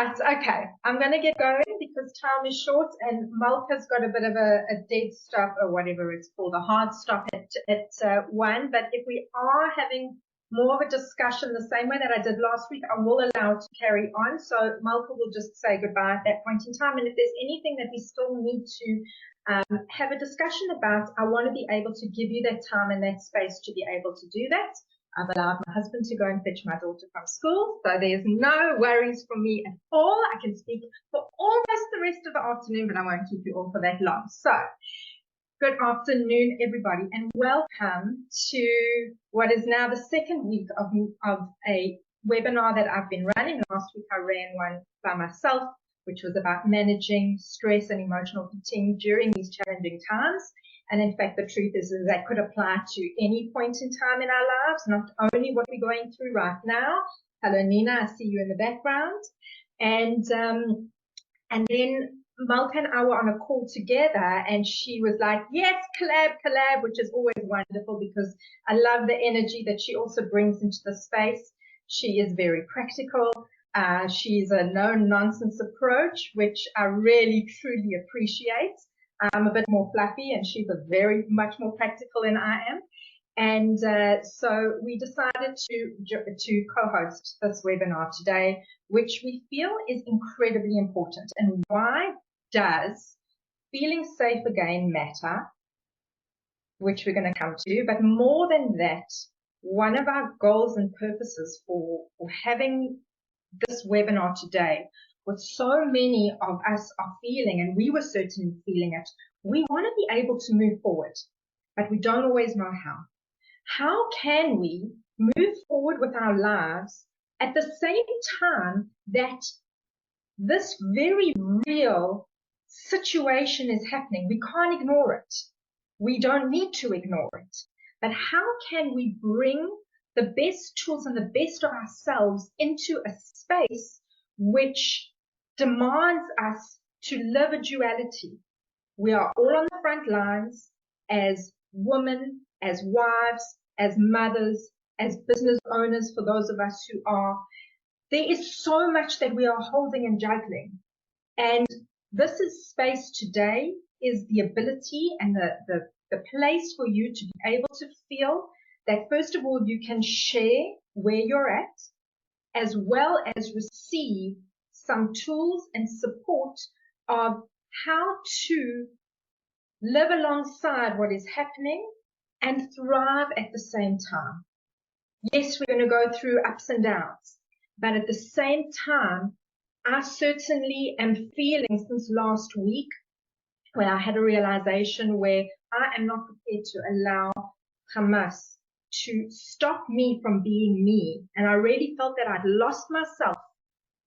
Right, okay. I'm going to get going because time is short and Malka's got a bit of a dead stop or whatever it's called, a hard stop at 1. But if we are having more of a discussion the same way that I did last week, I will allow it to carry on. So Malka will just say goodbye at that point in time. And if there's anything that we still need to have a discussion about, I want to be able to give you that time and that space to be able to do that. I've allowed my husband to go and fetch my daughter from school, so there's no worries for me at all. I can speak for almost the rest of the afternoon, but I won't keep you all for that long. So, good afternoon, everybody, and welcome to what is now the second week of a webinar that I've been running. Last week I ran one by myself, which was about managing stress and emotional fatigue during these challenging times. And in fact, the truth is that could apply to any point in time in our lives, not only what we're going through right now. Hello, Nina, I see you in the background. And then Malka and I were on a call together and she was like, yes, collab, which is always wonderful because I love the energy that she also brings into the space. She is very practical. She's a no-nonsense approach, which I really, truly appreciate. I'm a bit more fluffy and she's a very much more practical than I am. And so we decided to co-host this webinar today, which we feel is incredibly important. And why does feeling safe again matter? Which we're going to come to. But more than that, one of our goals and purposes for having this webinar today, what so many of us are feeling, and we were certainly feeling it, we want to be able to move forward, but we don't always know how. How can we move forward with our lives at the same time that this very real situation is happening? We can't ignore it. We don't need to ignore it. But how can we bring the best tools and the best of ourselves into a space which demands us to live a duality? We are all on the front lines as women, as wives, as mothers, as business owners, for those of us who are. There is so much that we are holding and juggling. And this is space today is the ability and the place for you to be able to feel that, first of all, you can share where you're at, as well as receive some tools and support of how to live alongside what is happening and thrive at the same time. Yes, we're going to go through ups and downs, but at the same time, I certainly am feeling since last week where I had a realization where I am not prepared to allow Hamas to stop me from being me. And I really felt that I'd lost myself.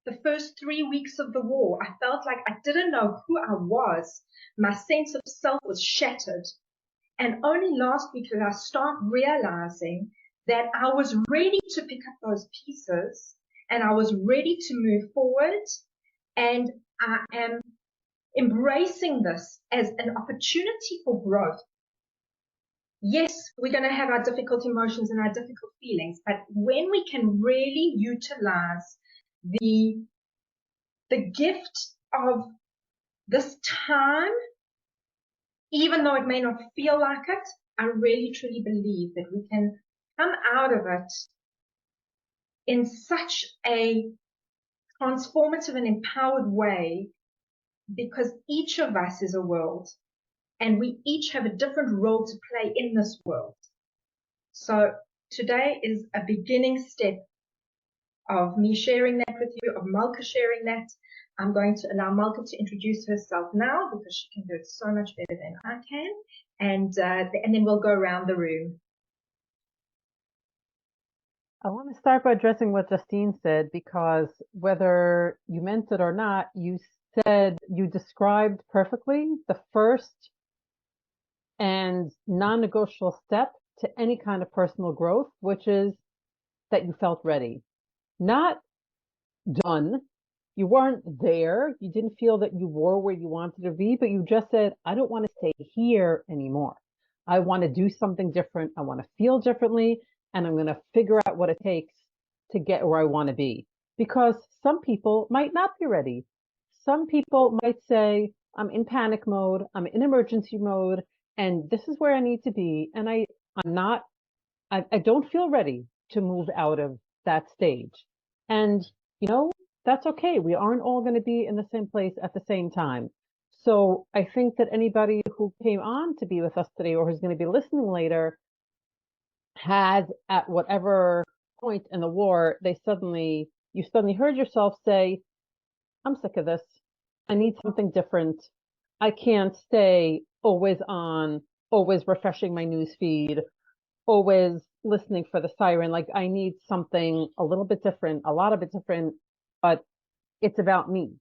The first 3 weeks of the war, I felt like I didn't know who I was. My sense of self was shattered. And only last week did I start realizing that I was ready to pick up those pieces and I was ready to move forward. And I am embracing this as an opportunity for growth. Yes, we're going to have our difficult emotions and our difficult feelings, but when we can really utilize the gift of this time, even though it may not feel like it, I really truly believe that we can come out of it in such a transformative and empowered way, because each of us is a world and we each have a different role to play in this world. So today is a beginning step of me sharing that with you, of Malka sharing that. I'm going to allow Malka to introduce herself now because she can do it so much better than I can. And then we'll go around the room. I want to start by addressing what Justine said, because whether you meant it or not, you said you described perfectly the first and non-negotiable step to any kind of personal growth, which is that you felt ready. Not done. You weren't there. You didn't feel that you were where you wanted to be, but you just said, I don't want to stay here anymore. I want to do something different. I want to feel differently, and I'm going to figure out what it takes to get where I want to be. because some people might not be ready. Some people might say, I'm in panic mode, I'm in emergency mode, and this is where I need to be. And I'm not, I don't feel ready to move out of that stage. And, you know, that's okay. We aren't all going to be in the same place at the same time. So I think that anybody who came on to be with us today or who's going to be listening later has at whatever point in the war, you suddenly heard yourself say, I'm sick of this. I need something different. I can't stay always on, always refreshing my news feed, always listening for the siren. Like I need something a little bit different, a lot of bit different, but it's about me.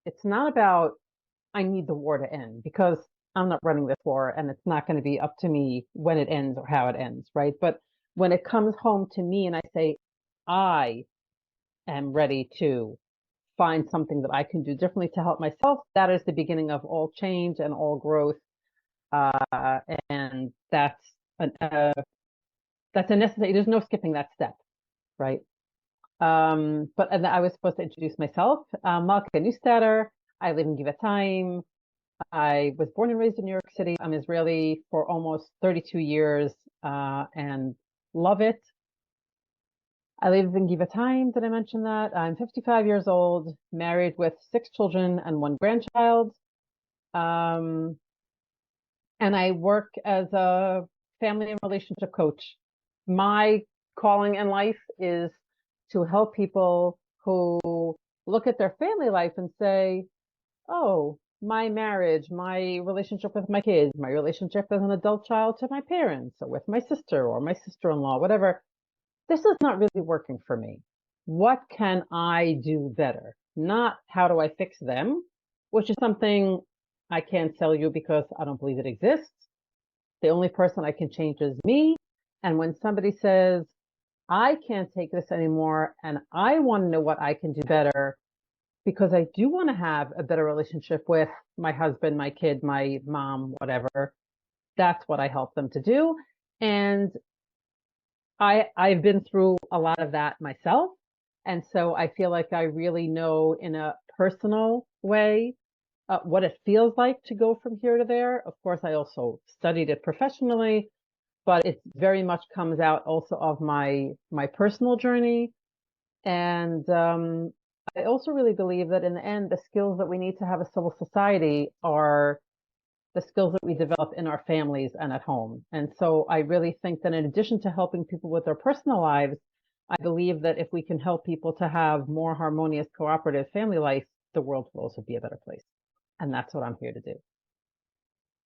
It's not about I need the war to end because I'm not running this war and it's not going to be up to me when it ends or how it ends, right? But when it comes home to me and I say, I am ready to find something that I can do differently to help myself, that is the beginning of all change and all growth. And that's a necessary, there's no skipping that step, right? But and I was supposed to introduce myself. Malka Neustadter. I live in Givatayim. I was born and raised in New York City. I'm Israeli for almost 32 years and love it. I live in Givatayim. Did I mention that? I'm 55 years old, married with 6 children and 1 grandchild. And I work as a family and relationship coach. My calling in life is to help people who look at their family life and say, oh, my marriage, my relationship with my kids, my relationship as an adult child to my parents or with my sister or my sister-in-law, whatever, this is not really working for me. What can I do better? Not how do I fix them, which is something I can't tell you because I don't believe it exists. The only person I can change is me. And when somebody says, I can't take this anymore and I want to know what I can do better, because I do want to have a better relationship with my husband, my kid, my mom, whatever. That's what I help them to do. And I've been through a lot of that myself. And so I feel like I really know in a personal way what it feels like to go from here to there. Of course, I also studied it professionally, but it very much comes out also of my personal journey. And I also really believe that in the end, the skills that we need to have a civil society are the skills that we develop in our families and at home. And so I really think that in addition to helping people with their personal lives, I believe that if we can help people to have more harmonious, cooperative family life, the world will also be a better place. And that's what I'm here to do.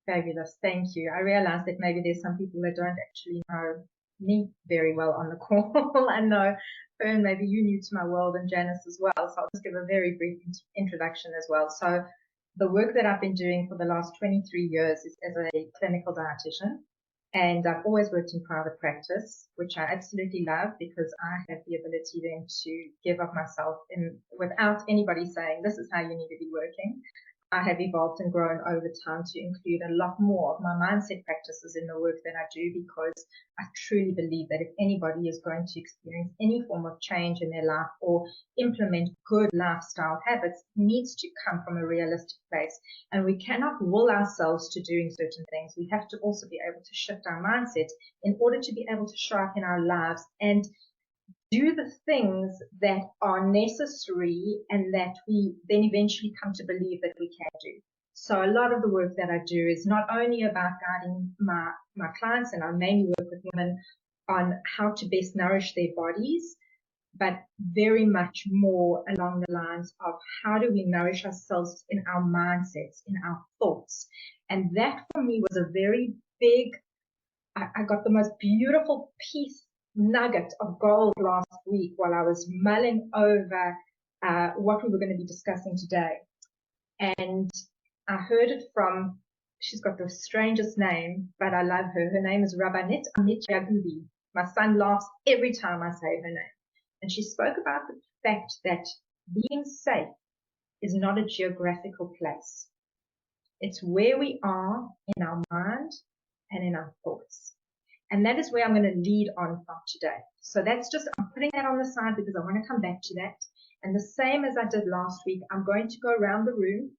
Fabulous. Thank you. I realize that maybe there's some people that don't actually know me very well on the call. I know Fern, maybe you new to my world and Janice as well. So I'll just give a very brief introduction as well. So the work that I've been doing for the last 23 years is as a clinical dietitian. And I've always worked in private practice, which I absolutely love because I have the ability then to give of myself without anybody saying, this is how you need to be working. I have evolved and grown over time to include a lot more of my mindset practices in the work that I do because I truly believe that if anybody is going to experience any form of change in their life or implement good lifestyle habits, it needs to come from a realistic place. And we cannot will ourselves to doing certain things. We have to also be able to shift our mindset in order to be able to show up in our lives and do the things that are necessary and that we then eventually come to believe that we can do. So a lot of the work that I do is not only about guiding my clients, and I mainly work with women on how to best nourish their bodies, but very much more along the lines of how do we nourish ourselves in our mindsets, in our thoughts. And that for me was a very big, I got the most beautiful piece nugget of gold last week while I was mulling over what we were going to be discussing today. And I heard it from, she's got the strangest name, but I love her. Her name is Rabbanit Amit Yagubi. My son laughs every time I say her name. And she spoke about the fact that being safe is not a geographical place. It's where we are in our mind and in our thoughts. And that is where I'm going to lead on from today. So that's just, I'm putting that on the side because I want to come back to that. And the same as I did last week, I'm going to go around the room.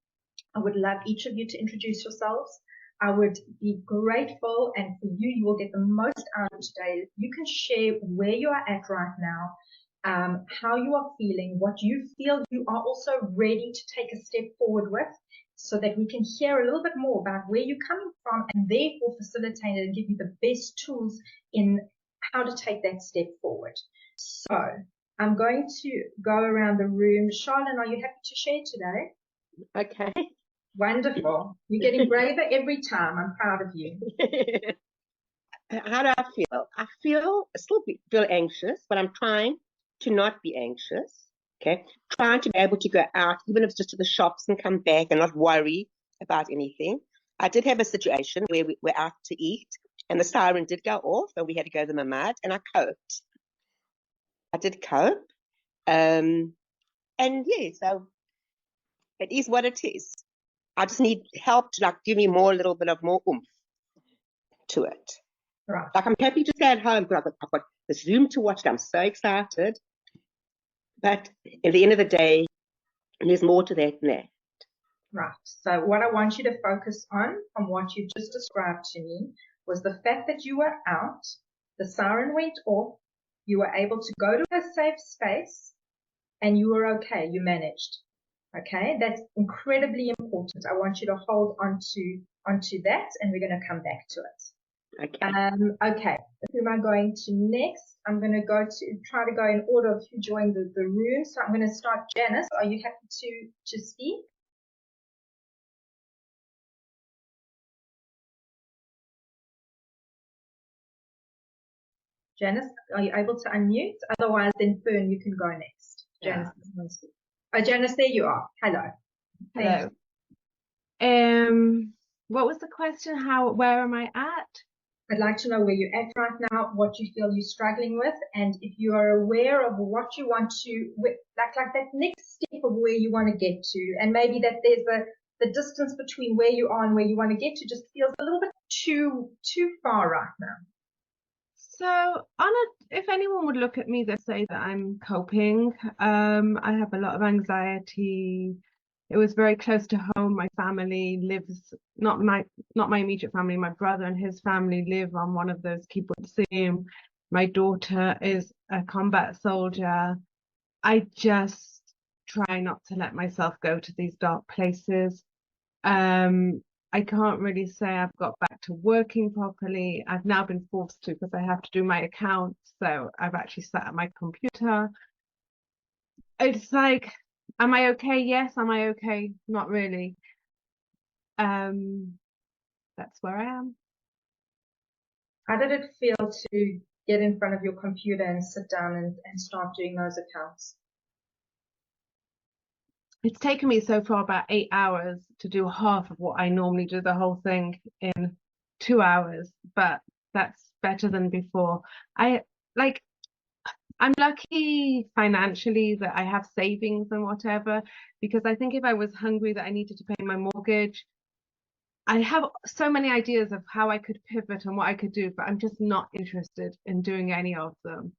I would love each of you to introduce yourselves. I would be grateful, and for you, you will get the most out of today. You can share where you are at right now, how you are feeling, what you feel you are also ready to take a step forward with, so that we can hear a little bit more about where you're coming from and therefore facilitate it and give you the best tools in how to take that step forward. So I'm going to go around the room. Charlene, are you happy to share today? Okay. Wonderful. You're getting braver every time. I'm proud of you. How do I feel? I still feel anxious, but I'm trying to not be anxious. Okay. Trying to be able to go out, even if it's just to the shops and come back and not worry about anything. I did have a situation where we were out to eat and the siren did go off and we had to go to the mamad, and I coped. I did cope. And yeah, so it is what it is. I just need help to like give me a little bit of more oomph to it. Right. Like I'm happy to stay at home because I've got the Zoom to watch. I'm so excited. But at the end of the day, there's more to that than that. Right. So what I want you to focus on from what you just described to me was the fact that you were out, the siren went off, you were able to go to a safe space, and you were okay. You managed. Okay. That's incredibly important. I want you to hold onto that, and we're going to come back to it. Okay. Okay. Who am I going to next? I'm going to try to go in order of who joined the room. So I'm going to start. Janice, are you happy to speak? Janice, are you able to unmute? Otherwise, then Fern, you can go next. Janice, oh, Janice, there you are. Hello. Hello. What was the question? Where am I at? I'd like to know where you're at right now, what you feel you're struggling with, and if you are aware of what you want to, like that next step of where you want to get to, and maybe that there's the distance between where you are and where you want to get to just feels a little bit too far right now. So if anyone would look at me, they say that I'm coping. I have a lot of anxiety. It was very close to home. My family lives, not my immediate family, my brother and his family live on one of those kibbutzim. My daughter is a combat soldier. I just try not to let myself go to these dark places. I can't really say I've got back to working properly. I've now been forced to because I have to do my accounts. So I've actually sat at my computer. It's like, am I okay? Yes. Am I okay? Not really. That's where I am. How did it feel to get in front of your computer and sit down and start doing those accounts? It's taken me so far about 8 hours to do half of what I normally do the whole thing in 2 hours, but that's better than before. I'm lucky financially that I have savings and whatever, because I think if I was hungry that I needed to pay my mortgage, I have so many ideas of how I could pivot and what I could do, but I'm just not interested in doing any of them.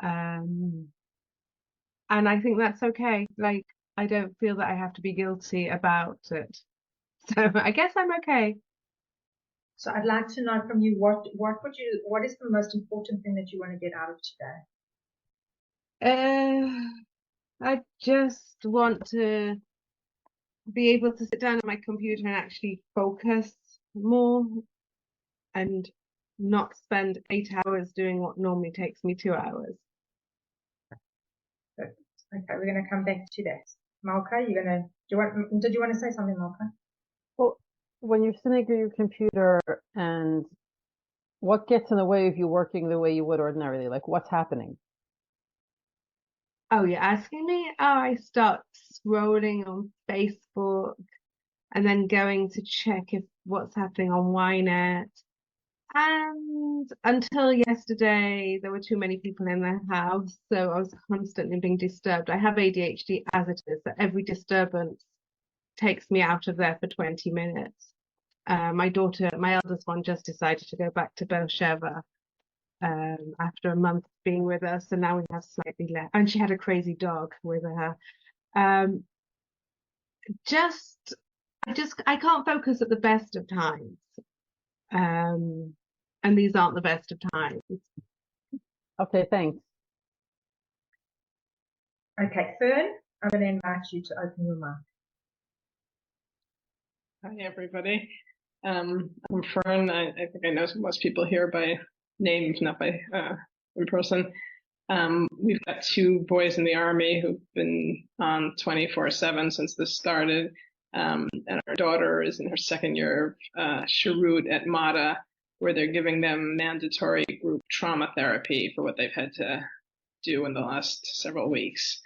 And I think that's okay. Like, I don't feel that I have to be guilty about it. So I guess I'm okay. So I'd like to know from you what is the most important thing that you want to get out of today? I just want to be able to sit down at my computer and actually focus more and not spend 8 hours doing what normally takes me 2 hours. Okay, we're going to come back to that. Malka, did you want to say something, Malka? Well, when you're sitting at your computer, and what gets in the way of you working the way you would ordinarily? Like, what's happening? Oh, you're asking me? Oh, I start scrolling on Facebook and then going to check if what's happening on Ynet. And until yesterday, there were too many people in the house, so I was constantly being disturbed. I have ADHD as it is, so every disturbance takes me out of there for 20 minutes. My eldest one, just decided to go back to Beersheba. after a month being with us, and now we have slightly less. And she had a crazy dog with her. Um, I can't focus at the best of times. And these aren't the best of times. Okay, thanks. Okay, Fern, I'm going to invite you to open your mouth. Hi, everybody. I'm Fern. I think I know most people here by name, if not by in person. We've got two boys in the Army who've been on 24/7 since this started. And our daughter is in her second year of Sherut at MATA, where they're giving them mandatory group trauma therapy for what they've had to do in the last several weeks.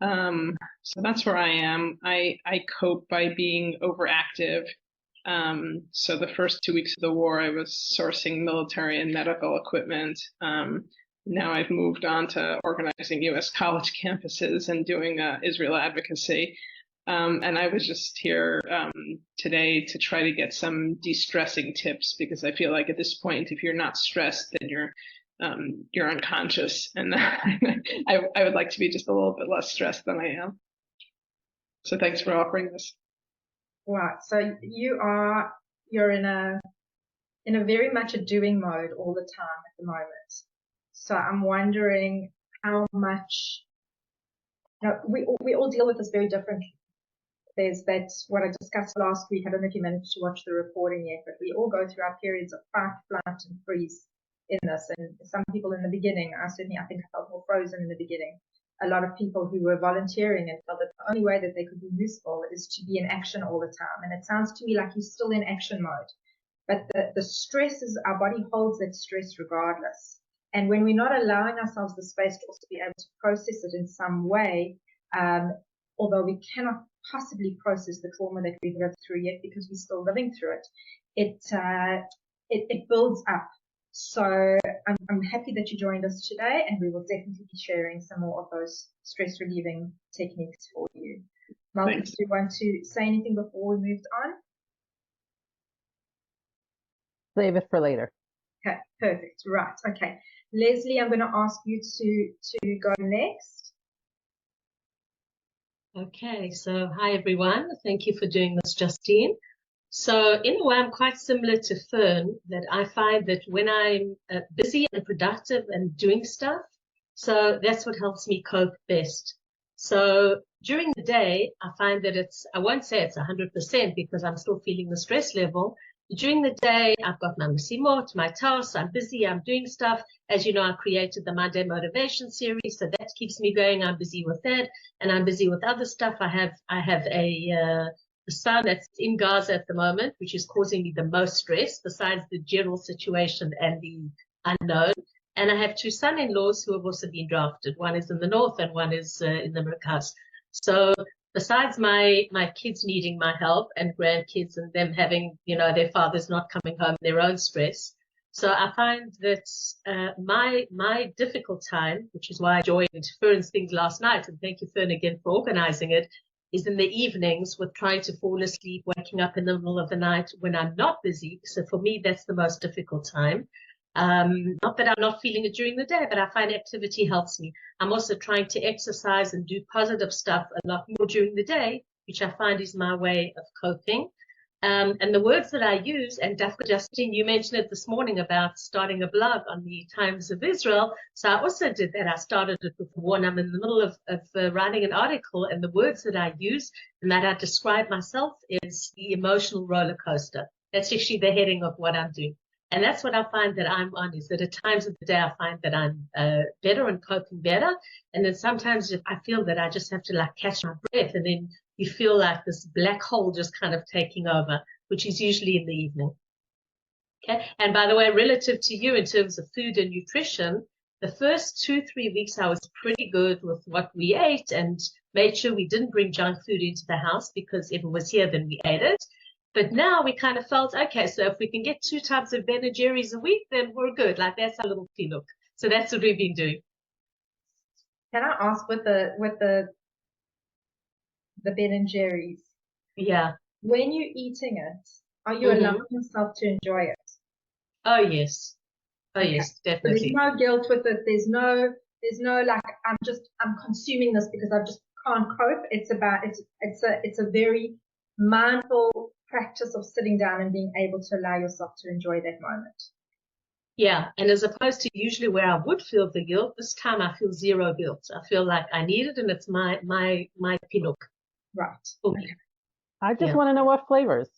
So that's where I am. I cope by being overactive. So the first 2 weeks of the war, I was sourcing military and medical equipment. Now I've moved on to organizing U.S. college campuses and doing Israel advocacy. And I was just here today to try to get some de-stressing tips, because I feel like at this point, if you're not stressed, then you're unconscious, and I would like to be just a little bit less stressed than I am. So thanks for offering this. Right. So you're in a very much a doing mode all the time at the moment. So I'm wondering how much, we all deal with this very differently. There's what I discussed last week. I don't know if you managed to watch the recording yet, but we all go through our periods of fight, flight, and freeze in this. And some people in the beginning, I think I felt more frozen in the beginning. A lot of people who were volunteering and felt that the only way that they could be useful is to be in action all the time. And it sounds to me like you're still in action mode. But the stress is, our body holds that stress regardless. And when we're not allowing ourselves the space to also be able to process it in some way, although we cannot possibly process the trauma that we've lived through yet because we're still living through it, it builds up. So I'm happy that you joined us today, and we will definitely be sharing some more of those stress relieving techniques for you. Malka, do you want to say anything before we moved on? Save it for later. Okay, perfect. Right. Okay. Leslie, I'm going to ask you to go next. Okay, so hi everyone. Thank you for doing this, Justine. So in a way, I'm quite similar to Fern, that I find that when I'm busy and productive and doing stuff, so that's what helps me cope best. So during the day, I find that I won't say it's 100% because I'm still feeling the stress level. During the day, I've got my mesimot, my tasks, I'm busy, I'm doing stuff. As you know, I created the Monday Motivation series, so that keeps me going. I'm busy with that, and I'm busy with other stuff. I have a son that's in Gaza at the moment, which is causing me the most stress, besides the general situation and the unknown. And I have two son-in-laws who have also been drafted. One is in the north and one is in the Merkaz. So besides my kids needing my help and grandkids and them having, their fathers not coming home, their own stress. So I find that my difficult time, which is why I joined Fern's things last night, and thank you, Fern, again for organizing it, is in the evenings with trying to fall asleep, waking up in the middle of the night when I'm not busy. So for me, that's the most difficult time. Not that I'm not feeling it during the day, but I find activity helps me. I'm also trying to exercise and do positive stuff a lot more during the day, which I find is my way of coping. And the words that I use, and Justine, you mentioned it this morning about starting a blog on the Times of Israel. So I also did that. I started it with one. I'm in the middle of writing an article, and the words that I use and that I describe myself is the emotional roller coaster. That's actually the heading of what I'm doing. And that's what I find that I'm on, is that at times of the day I find that I'm better and coping better. And then sometimes I feel that I just have to catch my breath, and then you feel like this black hole just kind of taking over, which is usually in the evening. Okay. And by the way, relative to you in terms of food and nutrition, the first 2-3 weeks I was pretty good with what we ate and made sure we didn't bring junk food into the house, because if it was here, then we ate it. But now we kind of felt, okay, so if we can get 2 types of Ben and Jerry's a week, then we're good. That's our little look. So that's what we've been doing. Can I ask with the Ben and Jerry's? Yeah. When you're eating it, are you allowing yourself to enjoy it? Oh, yes. Oh, yes, So there's definitely. no guilt with it. There's no like, I'm consuming this because I just can't cope. It's a very mindful practice of sitting down and being able to allow yourself to enjoy that moment. Yeah, and as opposed to usually where I would feel the guilt, this time I feel zero guilt. I feel like I need it, and it's my pinnock Right. for me. I just Yeah. want to know what flavors.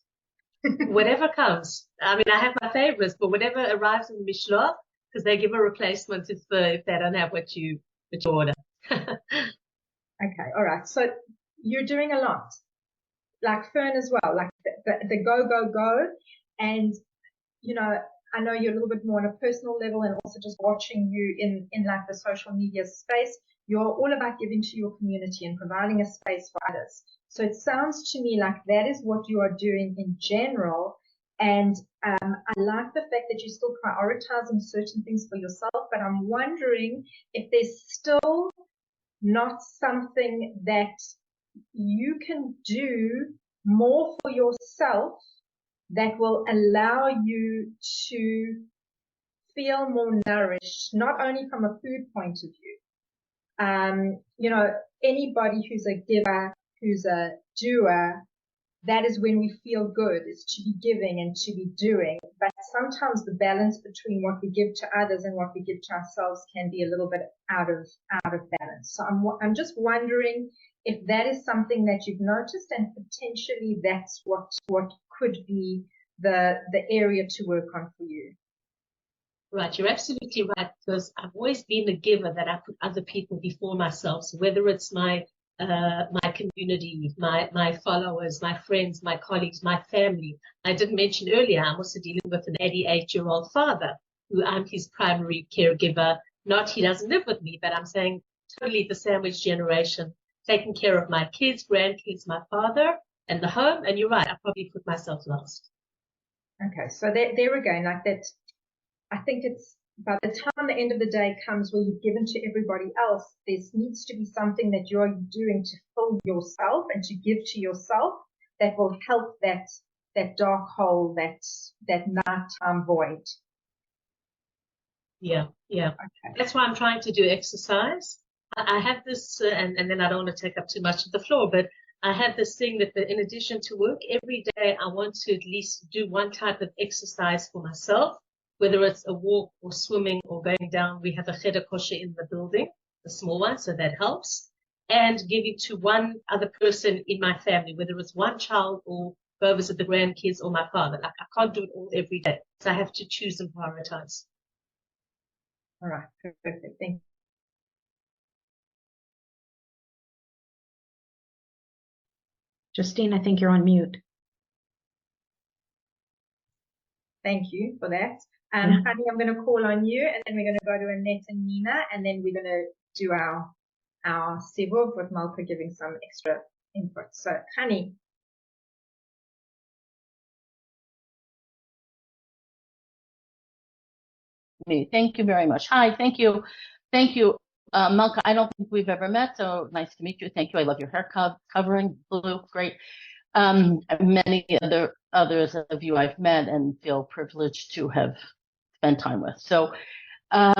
Whatever comes. I mean, I have my favorites, but whatever arrives in the mishloach, because they give a replacement if they don't have what you order. Okay, all right. So you're doing a lot, like Fern as well, like the go, go, go. And, you know, I know you're a little bit more on a personal level, and also just watching you in like the social media space. You're all about giving to your community and providing a space for others. So it sounds to me like that is what you are doing in general. And I like the fact that you're still prioritizing certain things for yourself, but I'm wondering if there's still not something that you can do more for yourself that will allow you to feel more nourished, not only from a food point of view. You know, anybody who's a giver, who's a doer, that is when we feel good, is to be giving and to be doing. But sometimes the balance between what we give to others and what we give to ourselves can be a little bit out of balance. So I'm just wondering if that is something that you've noticed, and potentially that's what could be the area to work on for you. Right, you're absolutely right, because I've always been a giver, that I put other people before myself. So whether it's my community, my followers, my friends, my colleagues, my family. I did mention earlier, I'm also dealing with an 88-year-old father who I'm his primary caregiver. Not he doesn't live with me, but I'm saying totally the sandwich generation, taking care of my kids, grandkids, my father, and the home. And you're right, I probably put myself last. Okay, so there again, like that, I think it's by the time the end of the day comes where you've given to everybody else, there needs to be something that you're doing to fill yourself and to give to yourself that will help that dark hole, that nighttime void. Yeah. Okay. That's why I'm trying to do exercise. I have this, and then I don't want to take up too much of the floor, but I have this thing that in addition to work, every day I want to at least do one type of exercise for myself, whether it's a walk or swimming or going down. We have a cheder kosher in the building, a small one, so that helps. And giving to one other person in my family, whether it's one child or go visit the grandkids or my father. Like, I can't do it all every day, so I have to choose and prioritize. All right, perfect. Thank you. Justine, I think you're on mute. Thank you for that. Honey, I'm going to call on you, and then we're going to go to Annette and Nina, and then we're going to do our sivuv with Malka giving some extra input. So, Honey. Thank you very much. Hi, thank you. Malka, I don't think we've ever met, so nice to meet you. Thank you. I love your hair covering, blue, great. Many others of you I've met and feel privileged to have spent time with. So, as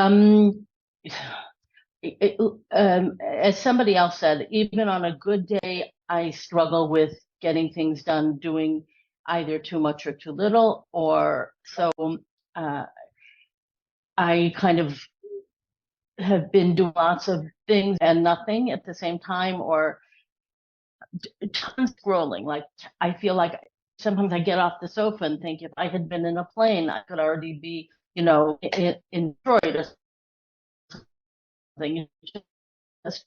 somebody else said, even on a good day, I struggle with getting things done, doing either too much or too little, or so I kind of have been doing lots of things and nothing at the same time, or tons scrolling. Like, I feel like sometimes I get off the sofa and think, if I had been in a plane, I could already be, in Detroit or something. Just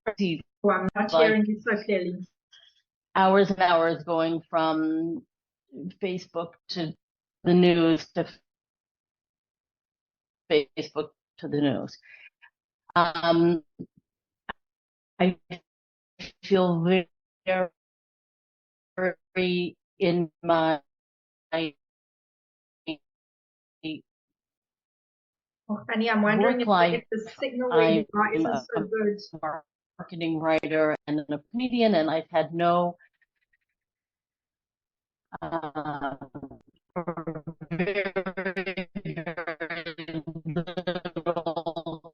crazy. Oh, I'm not hearing you so clearly. Hours and hours going from Facebook to the news to Facebook to the news. I feel very in my Oh, honey, I'm wondering if the signal where you are isn't so good. Marketing writer and a comedian, and I've had no very, very little.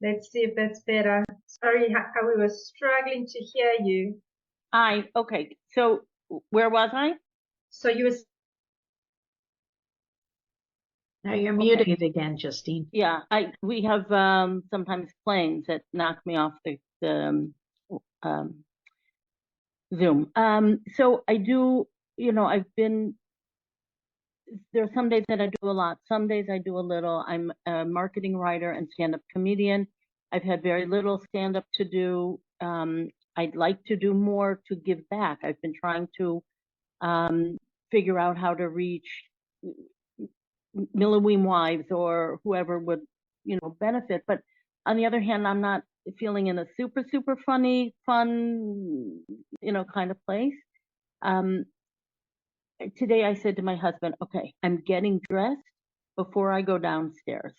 Let's see if that's better. Sorry, we were struggling to hear you. Okay. So where was I? So you were. Now you're muted again, Justine. Yeah, we have sometimes planes that knock me off the Zoom. So I do, there are some days that I do a lot, some days I do a little. I'm a marketing writer and stand-up comedian. I've had very little stand-up to do. I'd like to do more to give back. I've been trying to figure out how to reach Milliween wives or whoever would, benefit. But on the other hand, I'm not feeling in a super, super fun, kind of place. Today I said to my husband, okay, I'm getting dressed before I go downstairs.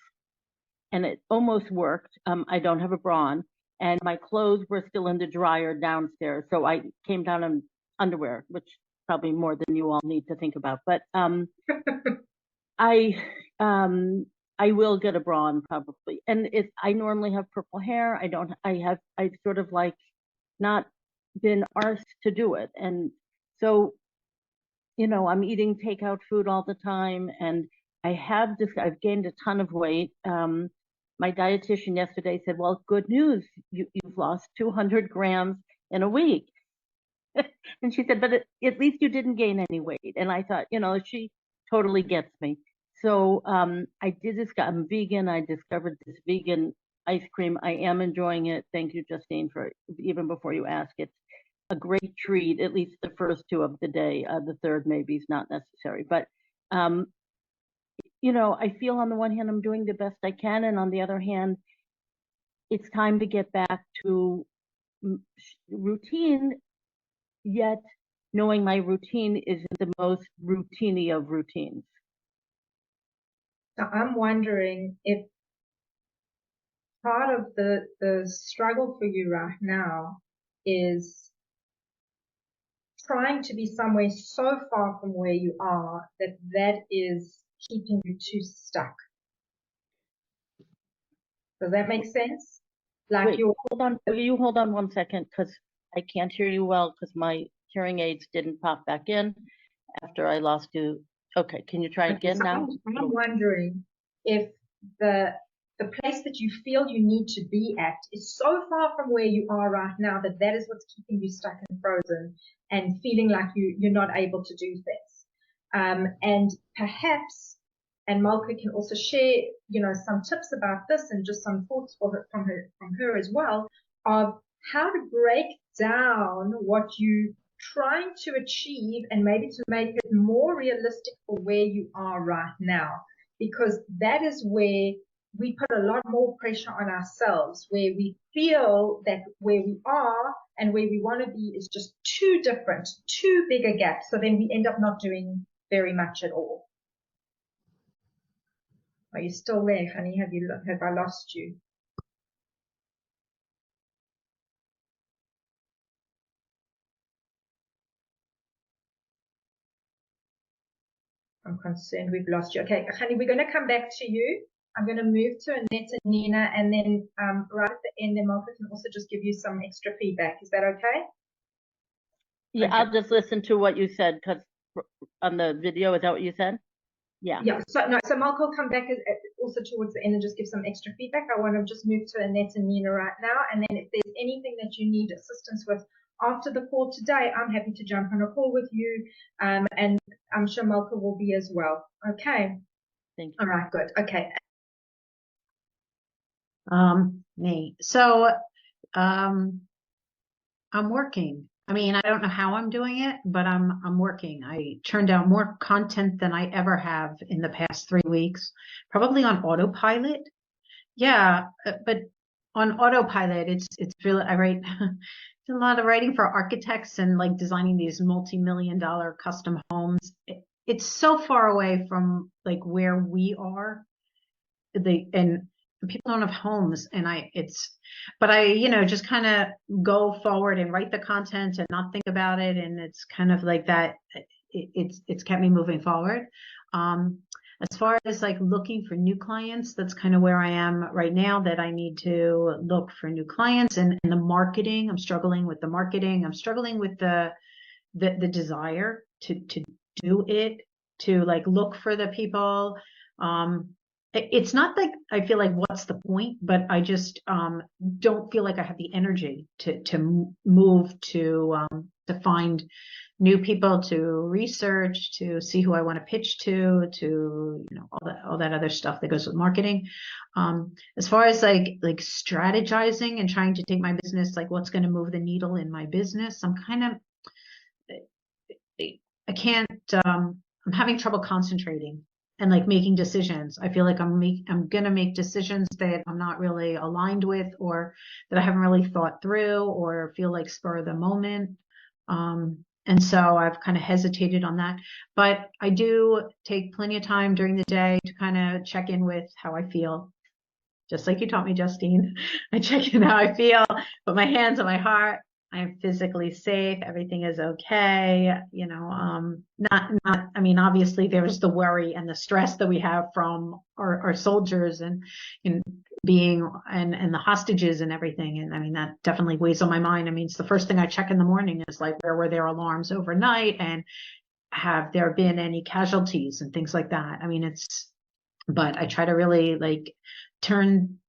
And it almost worked. I don't have a bra on, and my clothes were still in the dryer downstairs. So I came down in underwear, which probably more than you all need to think about. But I will get a bra on probably. And I normally have purple hair. I've sort of like not been arsed to do it. And so, I'm eating takeout food all the time, and I've gained a ton of weight. My dietitian yesterday said, well, good news, you've lost 200 grams in a week. And she said, but at least you didn't gain any weight. And I thought, she totally gets me. So I'm vegan. I discovered this vegan ice cream. I am enjoying it. Thank you, Justine, for even before you ask. It's a great treat, at least the first two of the day. The third maybe is not necessary. But, I feel on the one hand, I'm doing the best I can. And on the other hand, it's time to get back to routine, yet knowing my routine isn't the most routine-y of routines. So I'm wondering if part of the struggle for you right now is trying to be somewhere so far from where you are that is keeping you too stuck. Does that make sense? Like Wait, hold on. Will you hold on 1 second? Because I can't hear you well because my hearing aids didn't pop back in after I lost you. Okay, can you try it again now? I'm wondering if the place that you feel you need to be at is so far from where you are right now that is what's keeping you stuck and frozen and feeling like you're not able to do things. And perhaps, and Malka can also share, some tips about this and just some thoughts from her as well, of how to break down what you trying to achieve and maybe to make it more realistic for where you are right now, because that is where we put a lot more pressure on ourselves, where we feel that where we are and where we want to be is just too different, too big a gap. So then we end up not doing very much at all. Are you still there, honey? Have I lost you? I'm concerned we've lost you. Okay, honey, we're going to come back to you. I'm going to move to Annette and Nina, and then right at the end, then Malka can also just give you some extra feedback. Is that okay? Yeah, okay. I'll just listen to what you said because on the video, is that what you said? Yeah. Yeah. So Malka will come back also towards the end and just give some extra feedback. I want to just move to Annette and Nina right now, and then if there's anything that you need assistance with after the call today, I'm happy to jump on a call with you, and I'm sure Malka will be as well. Okay. Thank you. All right. Good. Okay. Me. So, I'm working. I mean, I don't know how I'm doing it, but I'm working. I turned out more content than I ever have in the past 3 weeks, probably on autopilot. Yeah, but on autopilot, it's really, I write a lot of writing for architects and like designing these multi-million-dollar custom homes. It's so far away from like where we are. And people don't have homes, and but I, just kind of go forward and write the content and not think about it. And it's kind of like that. It's kept me moving forward. As far as like looking for new clients, that's kind of where I am right now, that I need to look for new clients, and the marketing. I'm struggling with the marketing. I'm struggling with the desire to do it, to like look for the people. It's not like I feel like what's the point, but I just don't feel like I have the energy to move to find new people, to research, to see who I want to pitch to all that other stuff that goes with marketing. As far as like strategizing and trying to take my business, like what's going to move the needle in my business, I'm kind of, I can't, I'm having trouble concentrating and like making decisions. I feel like I'm going to make decisions that I'm not really aligned with, or that I haven't really thought through, or feel like spur of the moment. And so I've kind of hesitated on that, but I do take plenty of time during the day to kind of check in with how I feel. Just like you taught me, Justine, I check in how I feel, put my hands on my heart. I'm physically safe. Everything is okay. I mean, obviously there's the worry and the stress that we have from our soldiers and being and the hostages and everything. And I mean, that definitely weighs on my mind. I mean, it's the first thing I check in the morning is like, where were their alarms overnight? And have there been any casualties and things like that? I mean, but I try to really like tune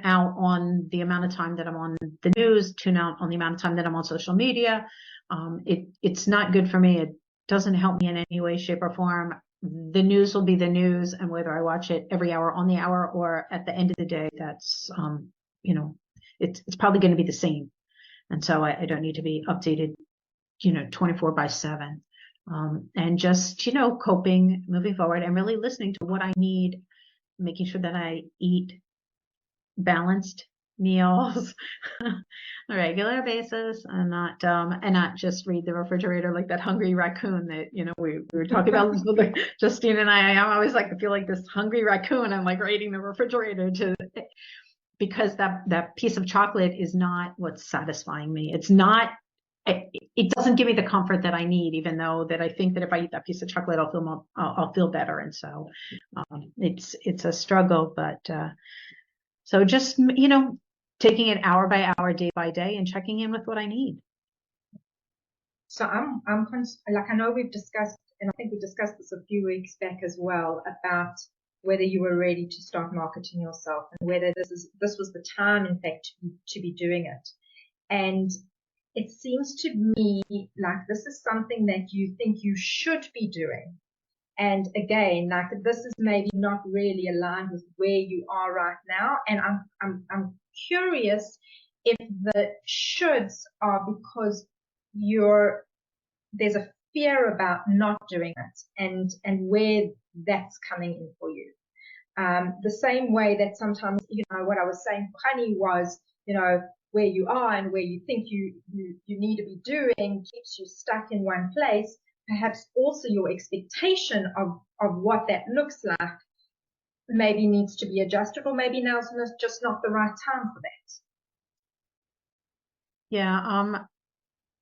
out on the amount of time that I'm on the news, tune out on the amount of time that I'm on social media. It's not good for me. It doesn't help me in any way, shape, or form. The news will be the news, and whether I watch it every hour, on the hour, or at the end of the day, that's it's probably going to be the same. And so I don't need to be updated 24/7. And just coping, moving forward, and really listening to what I need, making sure that I eat balanced meals on a regular basis, and not just read the refrigerator like that hungry raccoon that we were talking about with Justine and I always like to feel like this hungry raccoon. I'm like raiding the refrigerator because that piece of chocolate is not what's satisfying me. It's not. It doesn't give me the comfort that I need, even though that I think that if I eat that piece of chocolate, I'll feel better. And so it's a struggle, but so just taking it hour by hour, day by day, and checking in with what I need. So I know we've discussed, and I think we discussed this a few weeks back as well, about whether you were ready to start marketing yourself, and whether this was the time, in fact, to be doing it. And it seems to me like this is something that you think you should be doing. And again, like this is maybe not really aligned with where you are right now. And I'm curious if the shoulds are because there's a fear about not doing it, and where that's coming in for you. The same way that sometimes, what I was saying, honey, was, where you are and where you think you need to be doing keeps you stuck in one place. Perhaps also your expectation of what that looks like maybe needs to be adjusted, or maybe now's just not the right time for that. Yeah.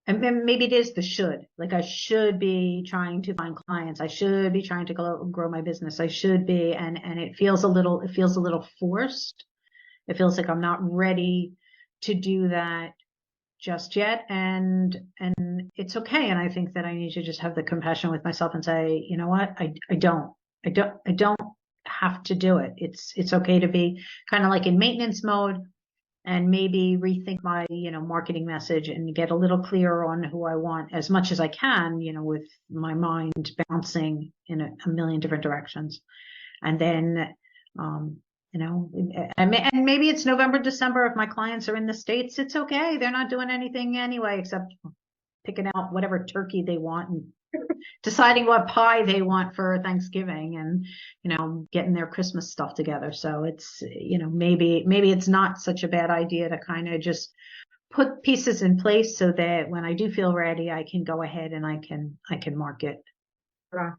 And maybe it is the should. Like I should be trying to find clients. I should be trying to grow my business. I should be, and it feels a little forced. It feels like I'm not ready to do that just yet, and it's okay. And I think that I need to just have the compassion with myself and say, you know what, I don't have to do it. It's okay to be kind of like in maintenance mode, and maybe rethink my marketing message and get a little clearer on who I want, as much as I can, with my mind bouncing in a million different directions. And then and maybe it's November, December. If my clients are in the States, it's okay. They're not doing anything anyway, except picking out whatever turkey they want and deciding what pie they want for Thanksgiving, and, getting their Christmas stuff together. So it's, maybe it's not such a bad idea to kind of just put pieces in place so that when I do feel ready, I can go ahead and I can market. Right.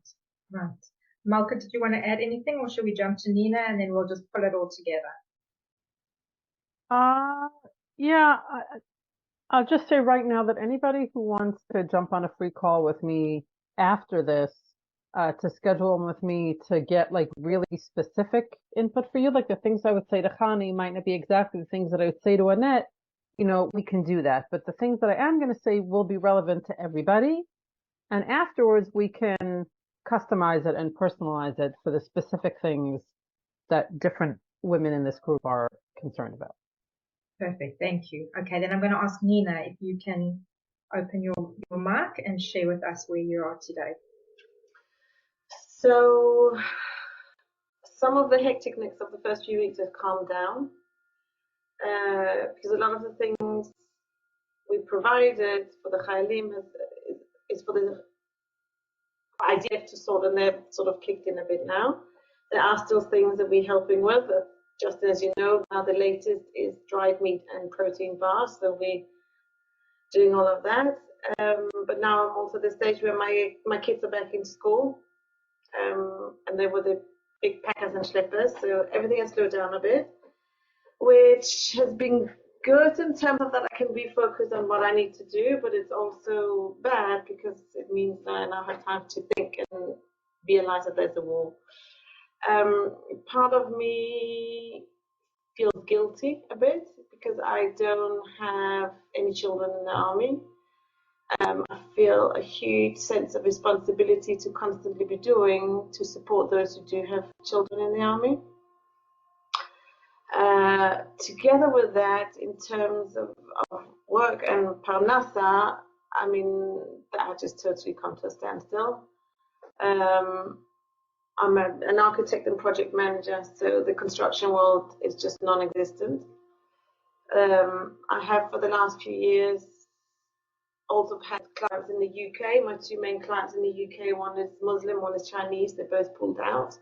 Malka, did you want to add anything, or should we jump to Nina and then we'll just pull it all together? Yeah, I'll just say right now that anybody who wants to jump on a free call with me after this, to schedule them with me to get like really specific input for you, like the things I would say to Khani might not be exactly the things that I would say to Annette, we can do that. But the things that I am going to say will be relevant to everybody. And afterwards, we can customize it and personalize it for the specific things that different women in this group are concerned about. Perfect. Thank you. Okay, then I'm going to ask Nina if you can open your mic and share with us where you are today. So some of the hecticness of the first few weeks have calmed down because a lot of the things we provided for the Chayalim is for the IDF to sort, and they've sort of kicked in a bit now. There are still things that we're helping with. Just as you know, now the latest is dried meat and protein bars, so we're doing all of that. But now I'm also at the stage where my kids are back in school, and they were the big packers and schleppers, so everything has slowed down a bit, which has been good in terms of that I can refocus on what I need to do, but it's also bad because it means that I now have time to think and realize that there's a war. Part of me feels guilty a bit because I don't have any children in the army. I feel a huge sense of responsibility to constantly be doing to support those who do have children in the army. Together with that, in terms of work and parnasa, I mean, that just totally come to a standstill. I'm an architect and project manager, so the construction world is just non-existent. I have for the last few years also had clients in the UK. My two main clients in the UK, one is Muslim, one is Chinese. They both pulled out.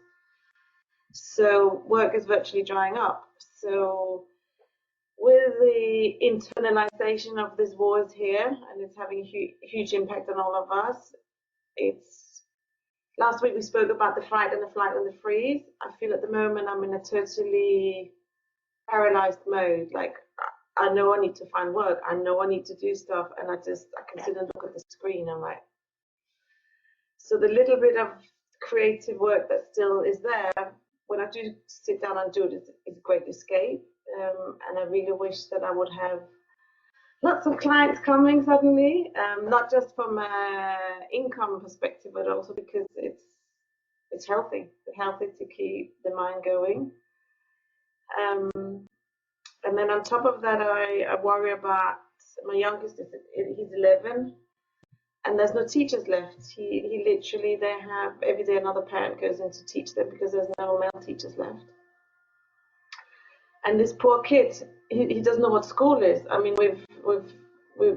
So work is virtually drying up. So with the internalization of this war is here, and it's having a huge impact on all of us. Last week we spoke about the fight and the flight and the freeze. I feel at the moment I'm in a totally paralyzed mode. Like, I know I need to find work. I know I need to do stuff, and I can sit and look at the screen. I'm like, so the little bit of creative work that still is there, when I do sit down and do it, it's a great escape. And I really wish that I would have lots of clients coming suddenly, not just from an income perspective, but also because it's healthy. It's healthy to keep the mind going. And then on top of that, I worry about my youngest. He's 11, and there's no teachers left. He literally, they have every day another parent goes in to teach them because there's no male teachers left. And this poor kid, he doesn't know what school is. I mean, we've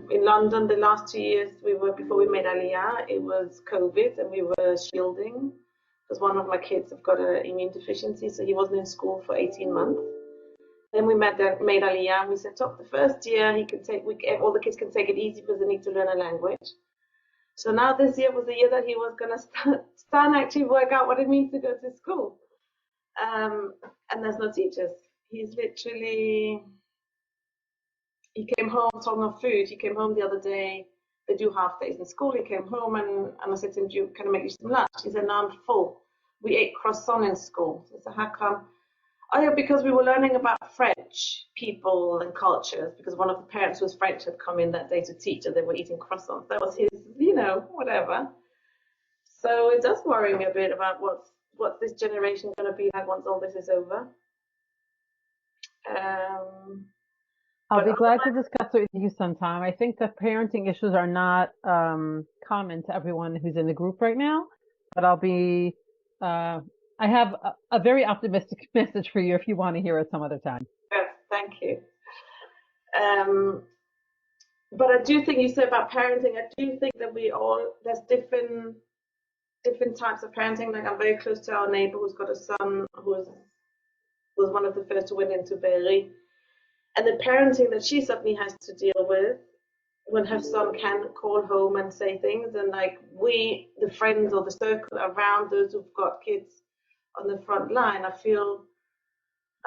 in London the last 2 years before we made Aliyah, it was COVID, and we were shielding because one of my kids have got an immune deficiency, so he wasn't in school for 18 months. Then we made Aliyah, and we said, the first year all the kids can take it easy because they need to learn a language. So now this year was the year that he was going to start and actually work out what it means to go to school. And there's no teachers. He's literally, he came home talking of food. He came home the other day. They do half days in school. He came home and I said to him, can I make you some lunch? He said, no, I'm full. We ate croissant in school. I said, how come? Oh yeah, because we were learning about French people and cultures, because one of the parents who was French had come in that day to teach, and they were eating croissants. That was his, whatever. So it does worry me a bit about what's this generation going to be like once all this is over. I'll be glad to discuss it with you sometime. I think the parenting issues are not common to everyone who's in the group right now, but I have a very optimistic message for you if you want to hear it some other time. Yes, thank you. But I do think you said about parenting, I do think that there's different types of parenting. Like, I'm very close to our neighbor who's got a son who was one of the first to went into Be'eri. And the parenting that she suddenly has to deal with when her son can call home and say things, and like the friends or the circle around those who've got kids on the front line, I feel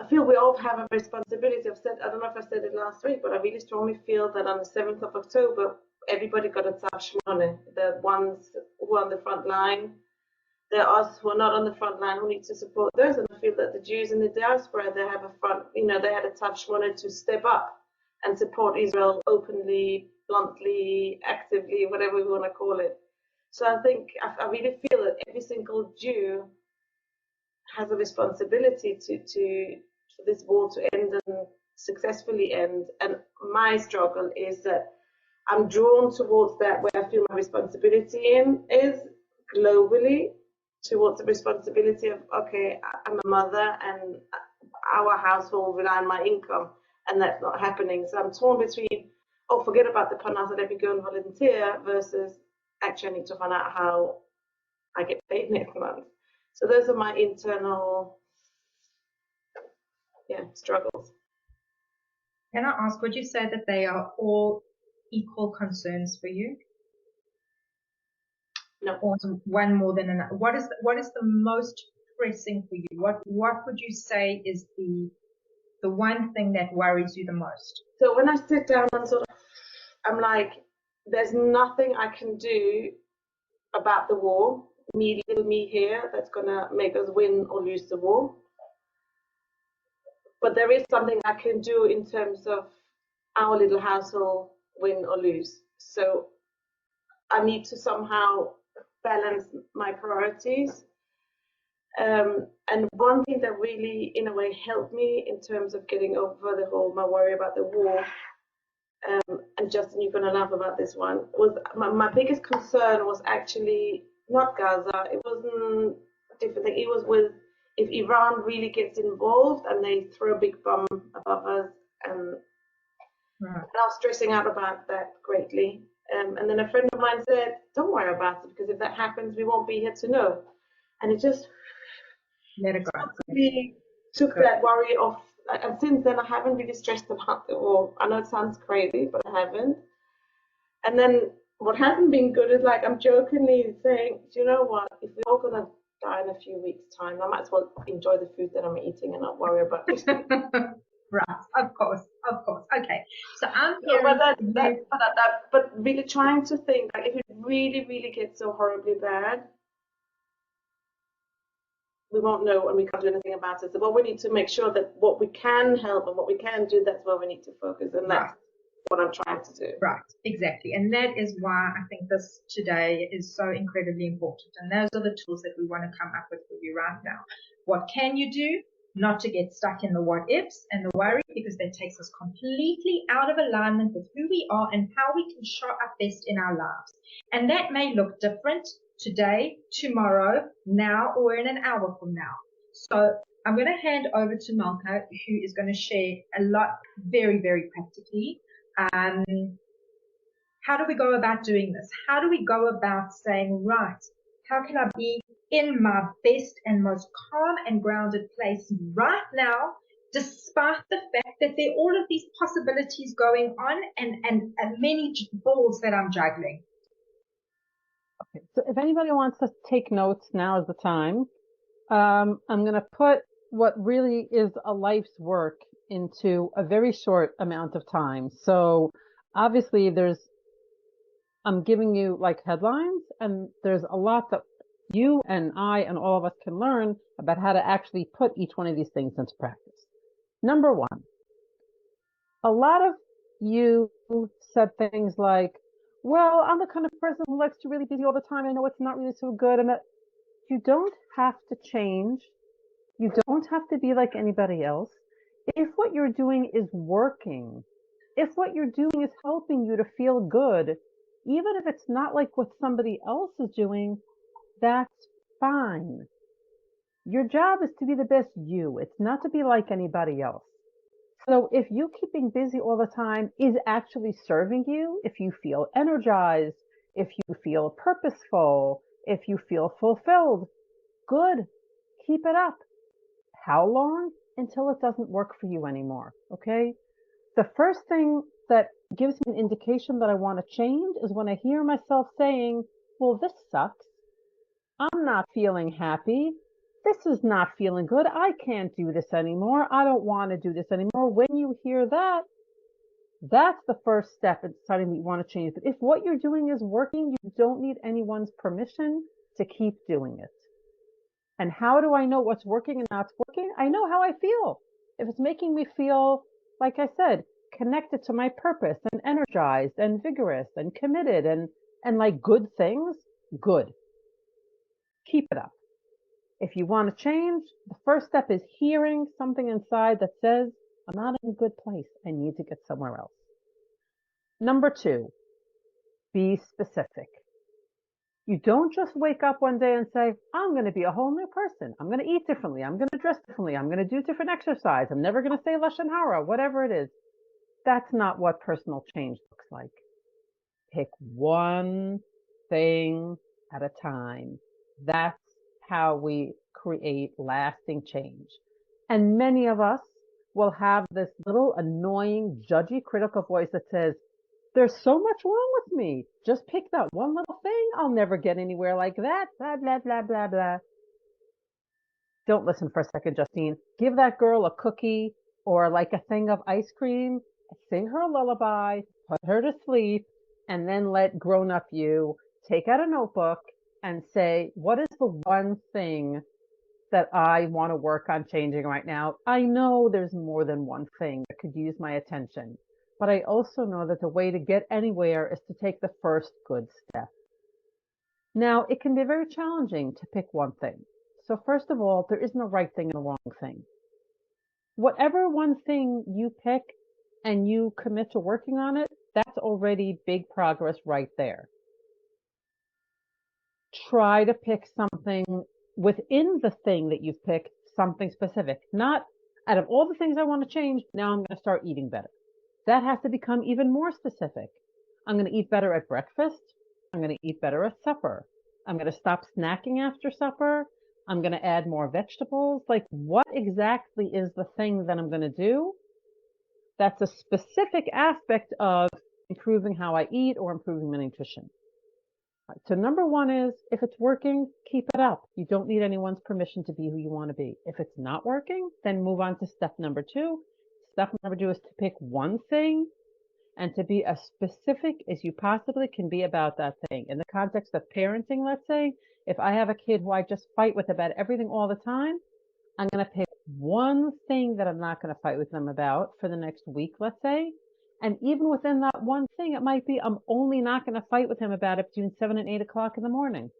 I feel we all have a responsibility. I don't know if I said it last week, but I really strongly feel that on the 7th of October, everybody got a tough shmone. The ones who are on the front line, there are us who are not on the front line who need to support those. And I feel that the Jews in the diaspora, they have they had a tough shmone to step up and support Israel openly, bluntly, actively, whatever we want to call it. So I think I really feel that every single Jew has a responsibility for this war to end and successfully end. And my struggle is that I'm drawn towards that where I feel my responsibility is globally, towards the responsibility of, okay, I'm a mother and our household rely on my income, and that's not happening. So I'm torn between, oh, forget about the panas and let me go and volunteer, versus actually I need to find out how I get paid next month. So those are my internal, struggles. Can I ask, would you say that they are all equal concerns for you? No. Or one more than another? What is the most pressing for you? What would you say is the one thing that worries you the most? So when I sit down and I'm like, there's nothing I can do about the war, little me here, that's gonna make us win or lose the war. But there is something I can do in terms of our little household win or lose. So I need to somehow balance my priorities. And one thing that really, in a way, helped me in terms of getting over my worry about the war, and Justin, you're going to laugh about this one, was my biggest concern was actually not Gaza. It wasn't a different thing. It was with if Iran really gets involved and they throw a big bomb above us. And I was stressing out about that greatly. And then a friend of mine said, don't worry about it, because if that happens, we won't be here to know. And it just let it go. Really took that worry off. And since then, I haven't really stressed about the war. I know it sounds crazy, but I haven't. And then what hasn't been good is, like, I'm jokingly saying, do you know what? If we're all going to die in a few weeks' time, I might as well enjoy the food that I'm eating and not worry about it. Right, of course. Okay, so I'm hearing but really trying to think, like, if it really, really gets so horribly bad, we won't know and we can't do anything about it. So what we need to make sure that what we can help and what we can do, that's where we need to focus. And that's what I'm trying to do. Right, exactly. And that is why I think this today is so incredibly important. And those are the tools that we want to come up with for you right now. What can you do? Not to get stuck in the what ifs and the worry, because that takes us completely out of alignment with who we are and how we can show up best in our lives. And that may look different today, tomorrow, now, or in an hour from now. So I'm going to hand over to Malka, who is going to share a lot very, very practically. How do we go about doing this? How do we go about saying, right, how can I be in my best and most calm and grounded place right now, despite the fact that there are all of these possibilities going on and many balls that I'm juggling? Okay, so if anybody wants to take notes, now is the time. I'm going to put what really is a life's work into a very short amount of time. So obviously I'm giving you like headlines, and there's a lot that you and I and all of us can learn about how to actually put each one of these things into practice. Number one, a lot of you said things like, well, I'm the kind of person who likes to really busy all the time. I know it's not really so good. And that you don't have to change. You don't have to be like anybody else. If what you're doing is working, if what you're doing is helping you to feel good, even if it's not like what somebody else is doing, that's fine. Your job is to be the best you. It's not to be like anybody else. So if you keeping busy all the time is actually serving you, if you feel energized, if you feel purposeful, if you feel fulfilled, good, keep it up. How long? Until it doesn't work for you anymore, okay? The first thing that gives me an indication that I want to change is when I hear myself saying, well, this sucks. I'm not feeling happy. this is not feeling good. I can't do this anymore. I don't want to do this anymore. When you hear that, that's the first step in deciding that you want to change. But if what you're doing is working, you don't need anyone's permission to keep doing it. And how do I know what's working and not working? I know how I feel. If it's making me feel, like I said, connected to my purpose and energized and vigorous and committed and like good things, good. Keep it up. If you want to change, the first step is hearing something inside that says, I'm not in a good place. I need to get somewhere else. Number 2, be specific. You don't just wake up one day and say, I'm going to be a whole new person. I'm going to eat differently. I'm going to dress differently. I'm going to do different exercise. I'm never going to say Lashon Hara, whatever it is. That's not what personal change looks like. Pick one thing at a time. That's how we create lasting change. And many of us will have this little annoying, judgy, critical voice that says, there's so much wrong with me. Just pick that one little thing. I'll never get anywhere like that. Blah, blah, blah, blah, blah. Don't listen for a second, Justine. Give that girl a cookie or like a thing of ice cream. Sing her a lullaby. Put her to sleep. And then let grown-up you take out a notebook and say, what is the one thing that I want to work on changing right now? I know there's more than one thing that could use my attention. But I also know that the way to get anywhere is to take the first good step. Now, it can be very challenging to pick one thing. So first of all, there isn't a right thing and a wrong thing. Whatever one thing you pick and you commit to working on it, that's already big progress right there. Try to pick something within the thing that you've picked, something specific. Not out of all the things I want to change, now I'm going to start eating better. That has to become even more specific. I'm going to eat better at breakfast. I'm going to eat better at supper. I'm going to stop snacking after supper. I'm going to add more vegetables. Like, what exactly is the thing that I'm going to do? That's a specific aspect of improving how I eat or improving my nutrition. Right, so number 1 is, if it's working, keep it up. You don't need anyone's permission to be who you want to be. If it's not working, then move on to step number 2. Step number 2 is to pick one thing and to be as specific as you possibly can be about that thing. In the context of parenting, let's say, if I have a kid who I just fight with about everything all the time, I'm going to pick one thing that I'm not going to fight with them about for the next week, let's say. And even within that one thing, it might be I'm only not going to fight with him about it between 7 and 8 o'clock in the morning.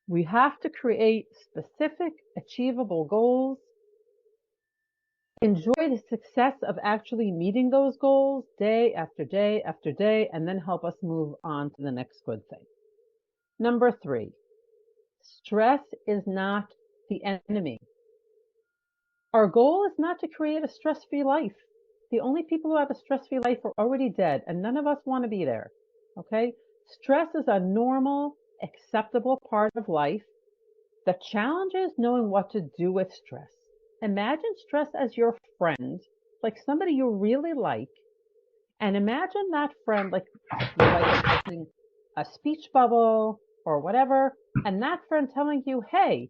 We have to create specific, achievable goals. Enjoy the success of actually meeting those goals day after day after day, and then help us move on to the next good thing. Number 3, stress is not the enemy. Our goal is not to create a stress-free life. The only people who have a stress-free life are already dead, and none of us want to be there. Okay? Stress is a normal, acceptable part of life. The challenge is knowing what to do with stress. Imagine stress as your friend, like somebody you really like, and imagine that friend like you're like having a speech bubble or whatever, and that friend telling you, hey,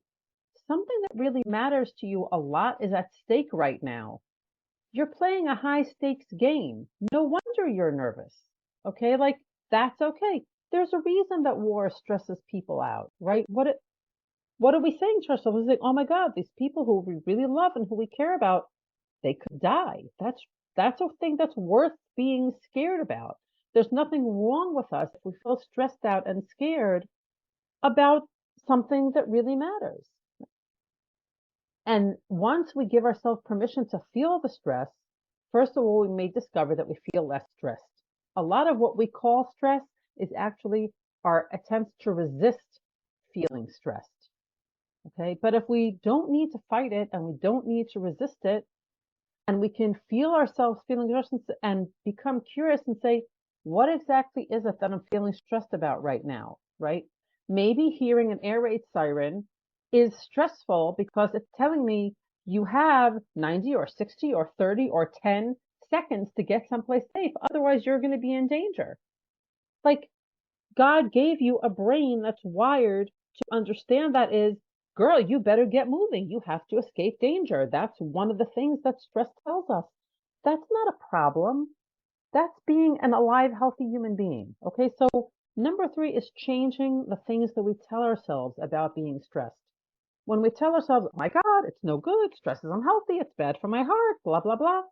something that really matters to you a lot is at stake right now. You're playing a high stakes game. No wonder you're nervous. Okay, like that's okay. There's a reason that war stresses people out, right? What are we saying to ourselves? We're saying, oh my God, these people who we really love and who we care about, they could die. That's a thing that's worth being scared about. There's nothing wrong with us if we feel stressed out and scared about something that really matters. And once we give ourselves permission to feel the stress, first of all, we may discover that we feel less stressed. A lot of what we call stress is actually our attempts to resist feeling stressed. Okay, but if we don't need to fight it and we don't need to resist it, and we can feel ourselves feeling stressed and become curious and say, what exactly is it that I'm feeling stressed about right now, right? Maybe hearing an air raid siren is stressful because it's telling me you have 90 or 60 or 30 or 10 seconds to get someplace safe. Otherwise, you're going to be in danger. Like, God gave you a brain that's wired to understand that is girl, you better get moving. You have to escape danger. That's one of the things that stress tells us. That's not a problem. That's being an alive, healthy human being. Okay, so number 3 is changing the things that we tell ourselves about being stressed. When we tell ourselves, oh my God, it's no good, stress is unhealthy, it's bad for my heart, blah, blah, blah,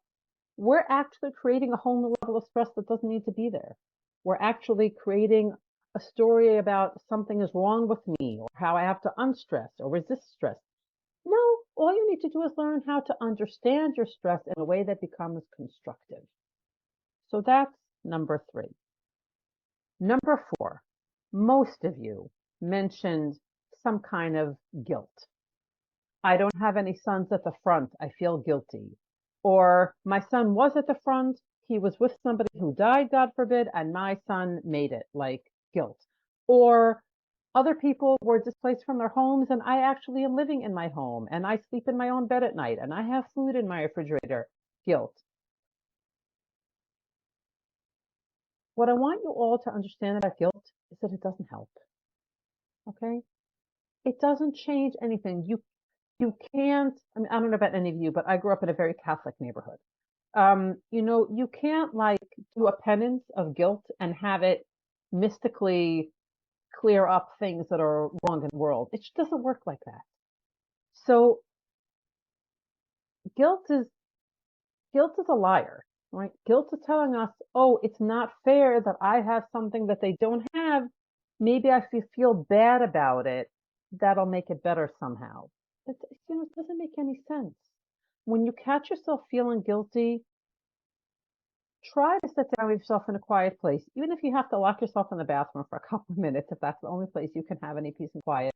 we're actually creating a whole new level of stress that doesn't need to be there. We're actually creating a story about something is wrong with me, or how I have to unstress or resist stress. No, all you need to do is learn how to understand your stress in a way that becomes constructive. So that's number 3. Number 4, most of you mentioned some kind of guilt. I don't have any sons at the front. I feel guilty. Or my son was at the front. He was with somebody who died, God forbid, and my son made it, like guilt. Or other people were displaced from their homes and I actually am living in my home and I sleep in my own bed at night and I have food in my refrigerator, guilt. What I want you all to understand about guilt is that it doesn't help. Okay? It doesn't change anything. You can't, I mean, I don't know about any of you, but I grew up in a very Catholic neighborhood. You can't like do a penance of guilt and have it mystically clear up things that are wrong in the world. It just doesn't work like that. So guilt is a liar, right? Guilt is telling us, oh, it's not fair that I have something that they don't have. Maybe I feel bad about it. That'll make it better somehow. It doesn't make any sense. When you catch yourself feeling guilty, try to sit down with yourself in a quiet place, even if you have to lock yourself in the bathroom for a couple of minutes, if that's the only place you can have any peace and quiet.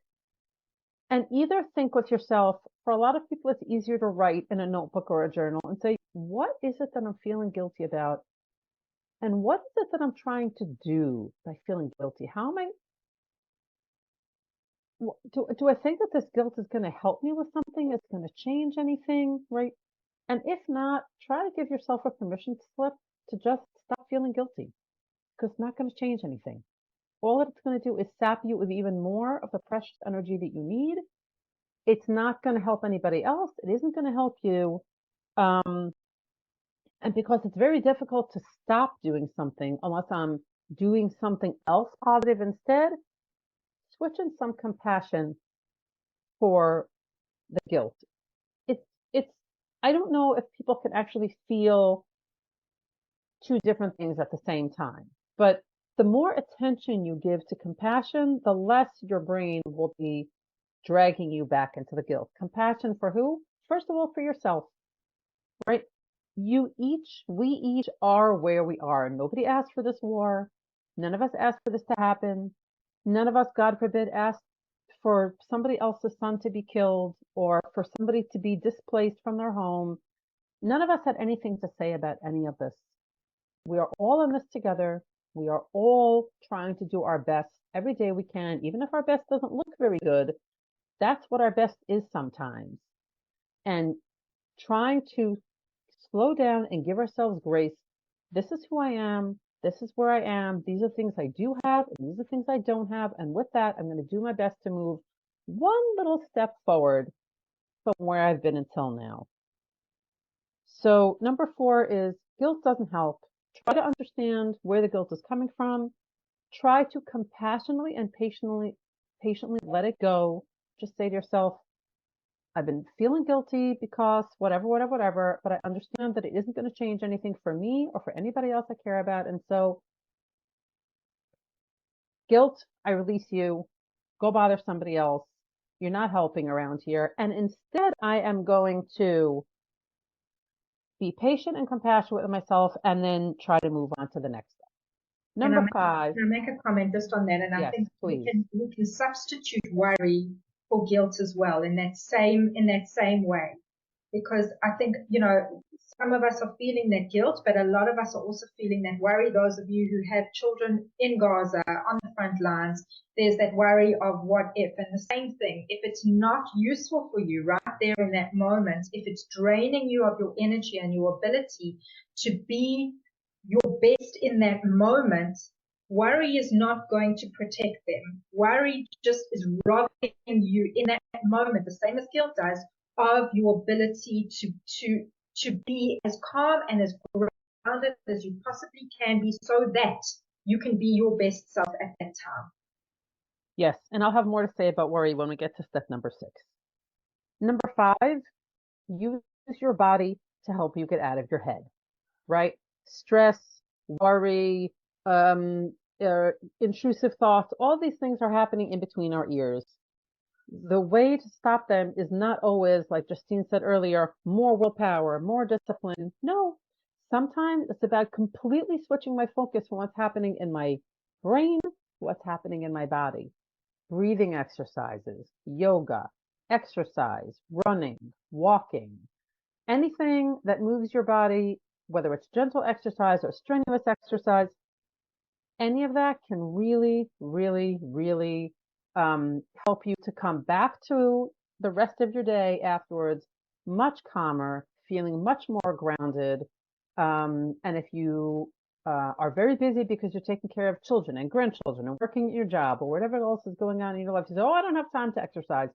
And either think with yourself, for a lot of people, it's easier to write in a notebook or a journal and say, what is it that I'm feeling guilty about? And what is it that I'm trying to do by feeling guilty? How am I, do I think that this guilt is going to help me with something? It's going to change anything, right? And if not, try to give yourself a permission slip to just stop feeling guilty, because it's not going to change anything. All that it's going to do is sap you with even more of the precious energy that you need. It's not going to help anybody else. It isn't going to help you. And because it's very difficult to stop doing something unless I'm doing something else positive instead, switch in some compassion for the guilt. It's I don't know if people can actually feel two different things at the same time, but the more attention you give to compassion, the less your brain will be dragging you back into the guilt. Compassion for who? First of all, for yourself, right? We each are where we are. Nobody asked for this war. None of us asked for this to happen. None of us, God forbid, asked for somebody else's son to be killed or for somebody to be displaced from their home. None of us had anything to say about any of this. We are all in this together. We are all trying to do our best every day we can, even if our best doesn't look very good. That's what our best is sometimes. And trying to slow down and give ourselves grace. This is who I am. This is where I am. These are things I do have, and these are things I don't have. And with that, I'm going to do my best to move one little step forward from where I've been until now. So number 4 is guilt doesn't help. Try to understand where the guilt is coming from. Try to compassionately and patiently let it go. Just say to yourself, I've been feeling guilty because whatever, but I understand that it isn't going to change anything for me or for anybody else I care about. And so guilt, I release you. Go bother somebody else. You're not helping around here. And instead, I am going to be patient and compassionate with myself and then try to move on to the next step. Number 5. Can I make a comment just on that? And yes, I think please. we can substitute worry for guilt as well in that same way. Because I think, some of us are feeling that guilt, but a lot of us are also feeling that worry. Those of you who have children in Gaza on the front lines, there's that worry of what if. And the same thing, if it's not useful for you right there in that moment, if it's draining you of your energy and your ability to be your best in that moment, Worry is not going to protect them. Worry just is robbing you in that moment, the same as guilt does, of your ability to be as calm and as grounded as you possibly can be, so that you can be your best self at that time. Yes, and I'll have more to say about worry when we get to step number 6. Number 5, use your body to help you get out of your head, right? Stress, worry, intrusive thoughts, all these things are happening in between our ears. The way to stop them is not always, like Justine said earlier, more willpower, more discipline. No, sometimes it's about completely switching my focus from what's happening in my brain to what's happening in my body. Breathing exercises, yoga, exercise, running, walking, anything that moves your body, whether it's gentle exercise or strenuous exercise, any of that can really, really, really help you to come back to the rest of your day afterwards much calmer, feeling much more grounded. And if you are very busy because you're taking care of children and grandchildren and working at your job or whatever else is going on in your life, you say, oh, I don't have time to exercise.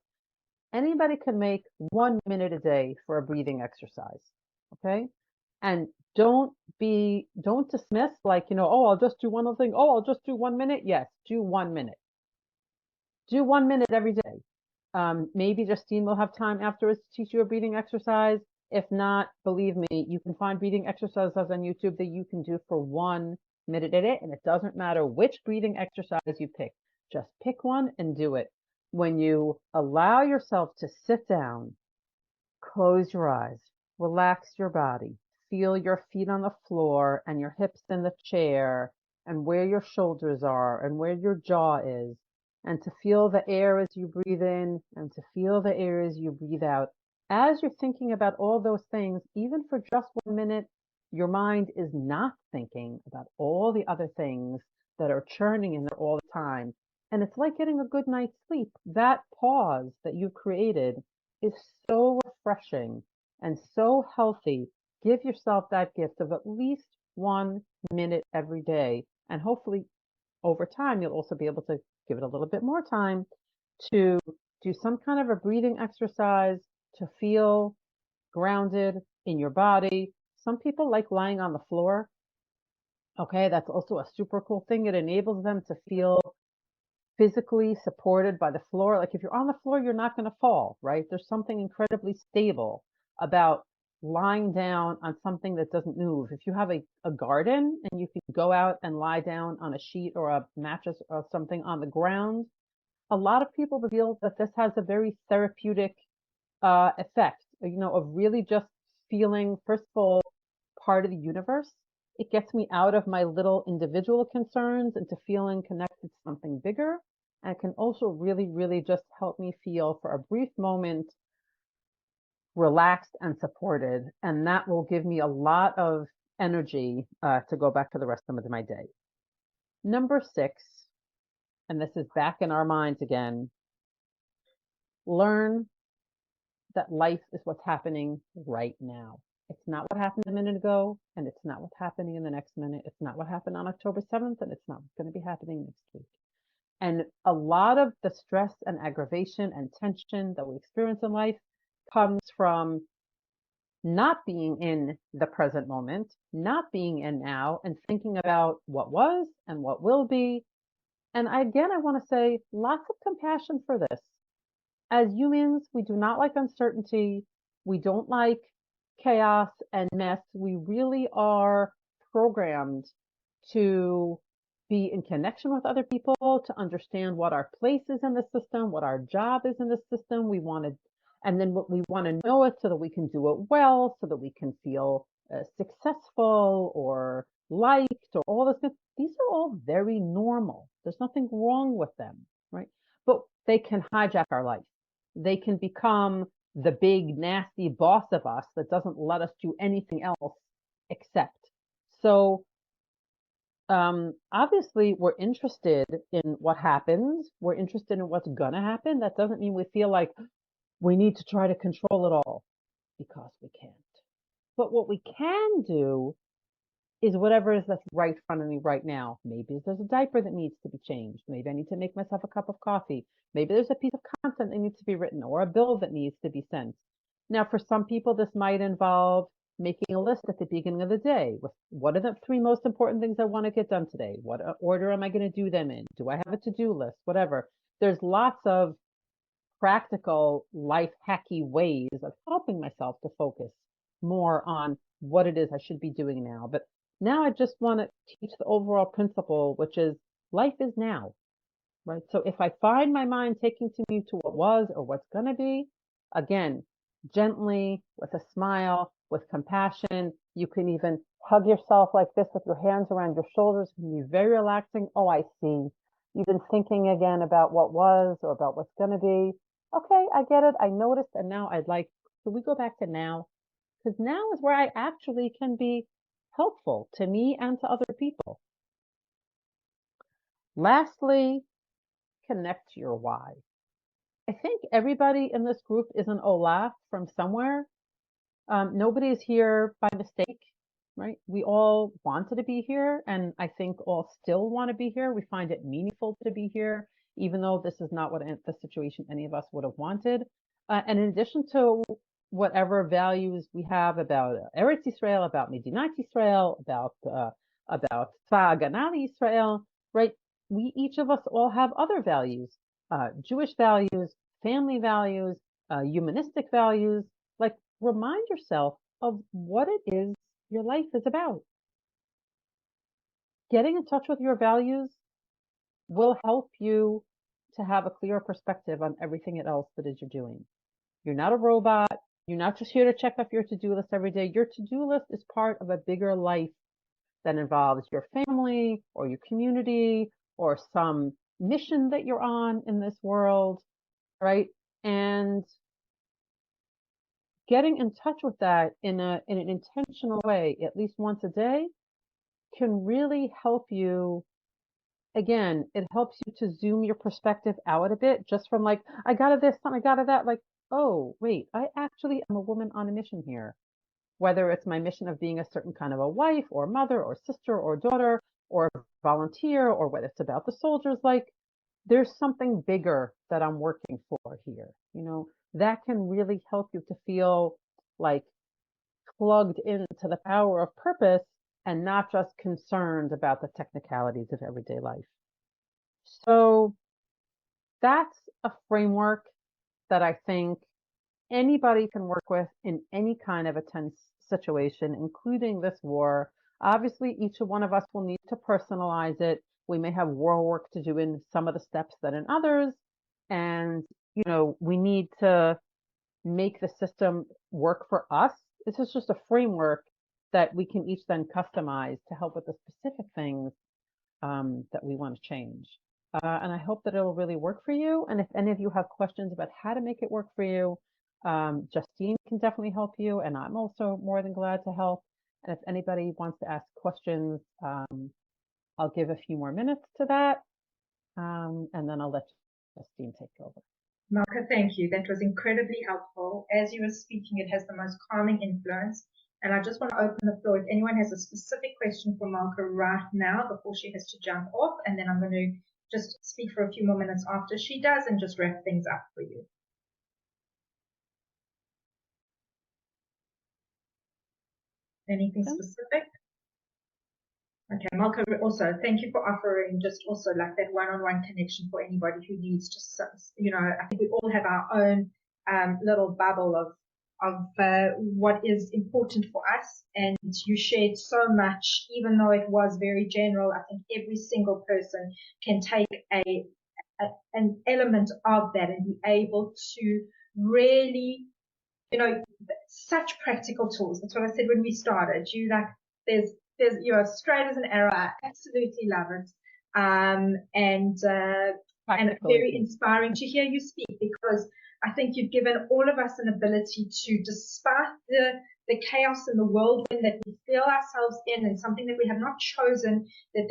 Anybody can make 1 minute a day for a breathing exercise. Okay. And don't dismiss, like, oh, I'll just do one little thing. Oh, I'll just do 1 minute. Yes, do 1 minute. Do 1 minute every day. Maybe Justine will have time afterwards to teach you a breathing exercise. If not, believe me, you can find breathing exercises on YouTube that you can do for 1 minute a day. And it doesn't matter which breathing exercise you pick. Just pick one and do it. When you allow yourself to sit down, close your eyes, relax your body, feel your feet on the floor and your hips in the chair and where your shoulders are and where your jaw is, and to feel the air as you breathe in and to feel the air as you breathe out. As you're thinking about all those things, even for just 1 minute, your mind is not thinking about all the other things that are churning in there all the time. And it's like getting a good night's sleep. That pause that you've created is so refreshing and so healthy. Give yourself that gift of at least 1 minute every day. And hopefully over time, you'll also be able to give it a little bit more time to do some kind of a breathing exercise to feel grounded in your body. Some people like lying on the floor. Okay, that's also a super cool thing. It enables them to feel physically supported by the floor. Like if you're on the floor, you're not going to fall, right? There's something incredibly stable about lying down on something that doesn't move. If you have a garden and you can go out and lie down on a sheet or a mattress or something on the ground, a lot of people feel that this has a very therapeutic effect, of really just feeling, first of all, part of the universe. It gets me out of my little individual concerns into feeling connected to something bigger. And it can also really, really just help me feel for a brief moment relaxed and supported. And that will give me a lot of energy to go back to the rest of my day. Number 6, and this is back in our minds again, learn that life is what's happening right now. It's not what happened a minute ago, and it's not what's happening in the next minute. It's not what happened on October 7th, and it's not what's going to be happening next week. And a lot of the stress and aggravation and tension that we experience in life comes from not being in the present moment, not being in now, and thinking about what was and what will be. And I want to say lots of compassion for this. As humans, we do not like uncertainty. We don't like chaos and mess. We really are programmed to be in connection with other people, to understand what our place is in the system, what our job is in the system. And then what we want to know it so that we can do it well, so that we can feel successful or liked or all this. These are all very normal. There's nothing wrong with them, right? But they can hijack our life. They can become the big, nasty boss of us that doesn't let us do anything else except. So obviously, we're interested in what happens. We're interested in what's going to happen. That doesn't mean we feel like we need to try to control it all, because we can't. But what we can do is whatever is that's right in front of me right now. Maybe there's a diaper that needs to be changed. Maybe I need to make myself a cup of coffee. Maybe there's a piece of content that needs to be written or a bill that needs to be sent. Now, for some people, this might involve making a list at the beginning of the day with what are the 3 most important things I want to get done today? What order am I going to do them in? Do I have a to-do list? Whatever. There's lots of practical life hacky ways of helping myself to focus more on what it is I should be doing now. But now I just want to teach the overall principle, which is life is now, right? So if I find my mind taking me to what was or what's going to be, again, gently, with a smile, with compassion, you can even hug yourself like this with your hands around your shoulders. It can be very relaxing. Oh, I see. You've been thinking again about what was or about what's going to be. Okay, I get it. I noticed. And now I'd like, could we go back to now? Because now is where I actually can be helpful to me and to other people. Lastly, connect to your why. I think everybody in this group is an Olaf from somewhere. Nobody is here by mistake, right? We all wanted to be here, and I think all still want to be here. We find it meaningful to be here, even though this is not what the situation any of us would have wanted. And in addition to whatever values we have about Eretz Israel, about Medinat Israel, about Tzva Israel, right? We each of us all have other values, Jewish values, family values, humanistic values. Like, remind yourself of what it is your life is about. Getting in touch with your values will help you to have a clearer perspective on everything else that is you're doing. You're not a robot. You're not just here to check off your to-do list every day. Your to-do list is part of a bigger life that involves your family or your community or some mission that you're on in this world, right? And getting in touch with that in an intentional way, at least once a day, can really help you. Again, it helps you to zoom your perspective out a bit, just from like, I got to this, I got to that, like, oh, wait, I actually am a woman on a mission here. Whether it's my mission of being a certain kind of a wife or mother or sister or daughter or volunteer, or whether it's about the soldiers, like, there's something bigger that I'm working for here. You know, that can really help you to feel like plugged into the power of purpose and not just concerned about the technicalities of everyday life. So that's a framework that I think anybody can work with in any kind of a tense situation, including this war. Obviously, each one of us will need to personalize it. We may have war work to do in some of the steps than in others. And, you know, we need to make the system work for us. This is just a framework that we can each then customize to help with the specific things that we want to change. And I hope that it'll really work for you. And if any of you have questions about how to make it work for you, Justine can definitely help you, and I'm also more than glad to help. And if anybody wants to ask questions, I'll give a few more minutes to that, and then I'll let Justine take over. Malka, thank you. That was incredibly helpful. As you were speaking, it has the most calming influence. And I just want to open the floor. If anyone has a specific question for Malka right now before she has to jump off, and then I'm going to just speak for a few more minutes after she does and just wrap things up for you. Anything specific? Okay, Malka, also, thank you for offering just also like that one-on-one connection for anybody who needs just, you know, I think we all have our own little bubble of what is important for us. And you shared so much, even though it was very general. I think every single person can take an element of that and be able to really, you know, such practical tools. That's what I said when we started. You like, there's you're straight as an arrow. I absolutely love it. And very inspiring to hear you speak, because I think you've given all of us an ability to, despite the chaos in the whirlwind that we feel ourselves in, and something that we have not chosen, that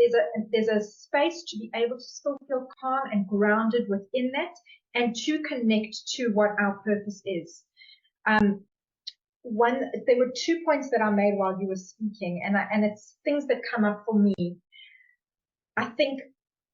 there's a space to be able to still feel calm and grounded within that, and to connect to what our purpose is. there were 2 points that I made while you were speaking, and it's things that come up for me. I think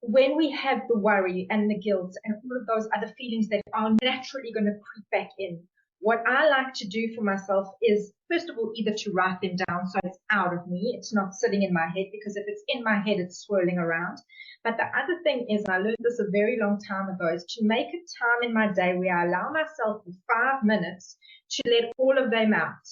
when we have the worry and the guilt and all of those other feelings that are naturally going to creep back in, what I like to do for myself is, first of all, either to write them down so it's out of me, it's not sitting in my head, because if it's in my head, it's swirling around. But the other thing is, and I learned this a very long time ago, is to make a time in my day where I allow myself for 5 minutes to let all of them out.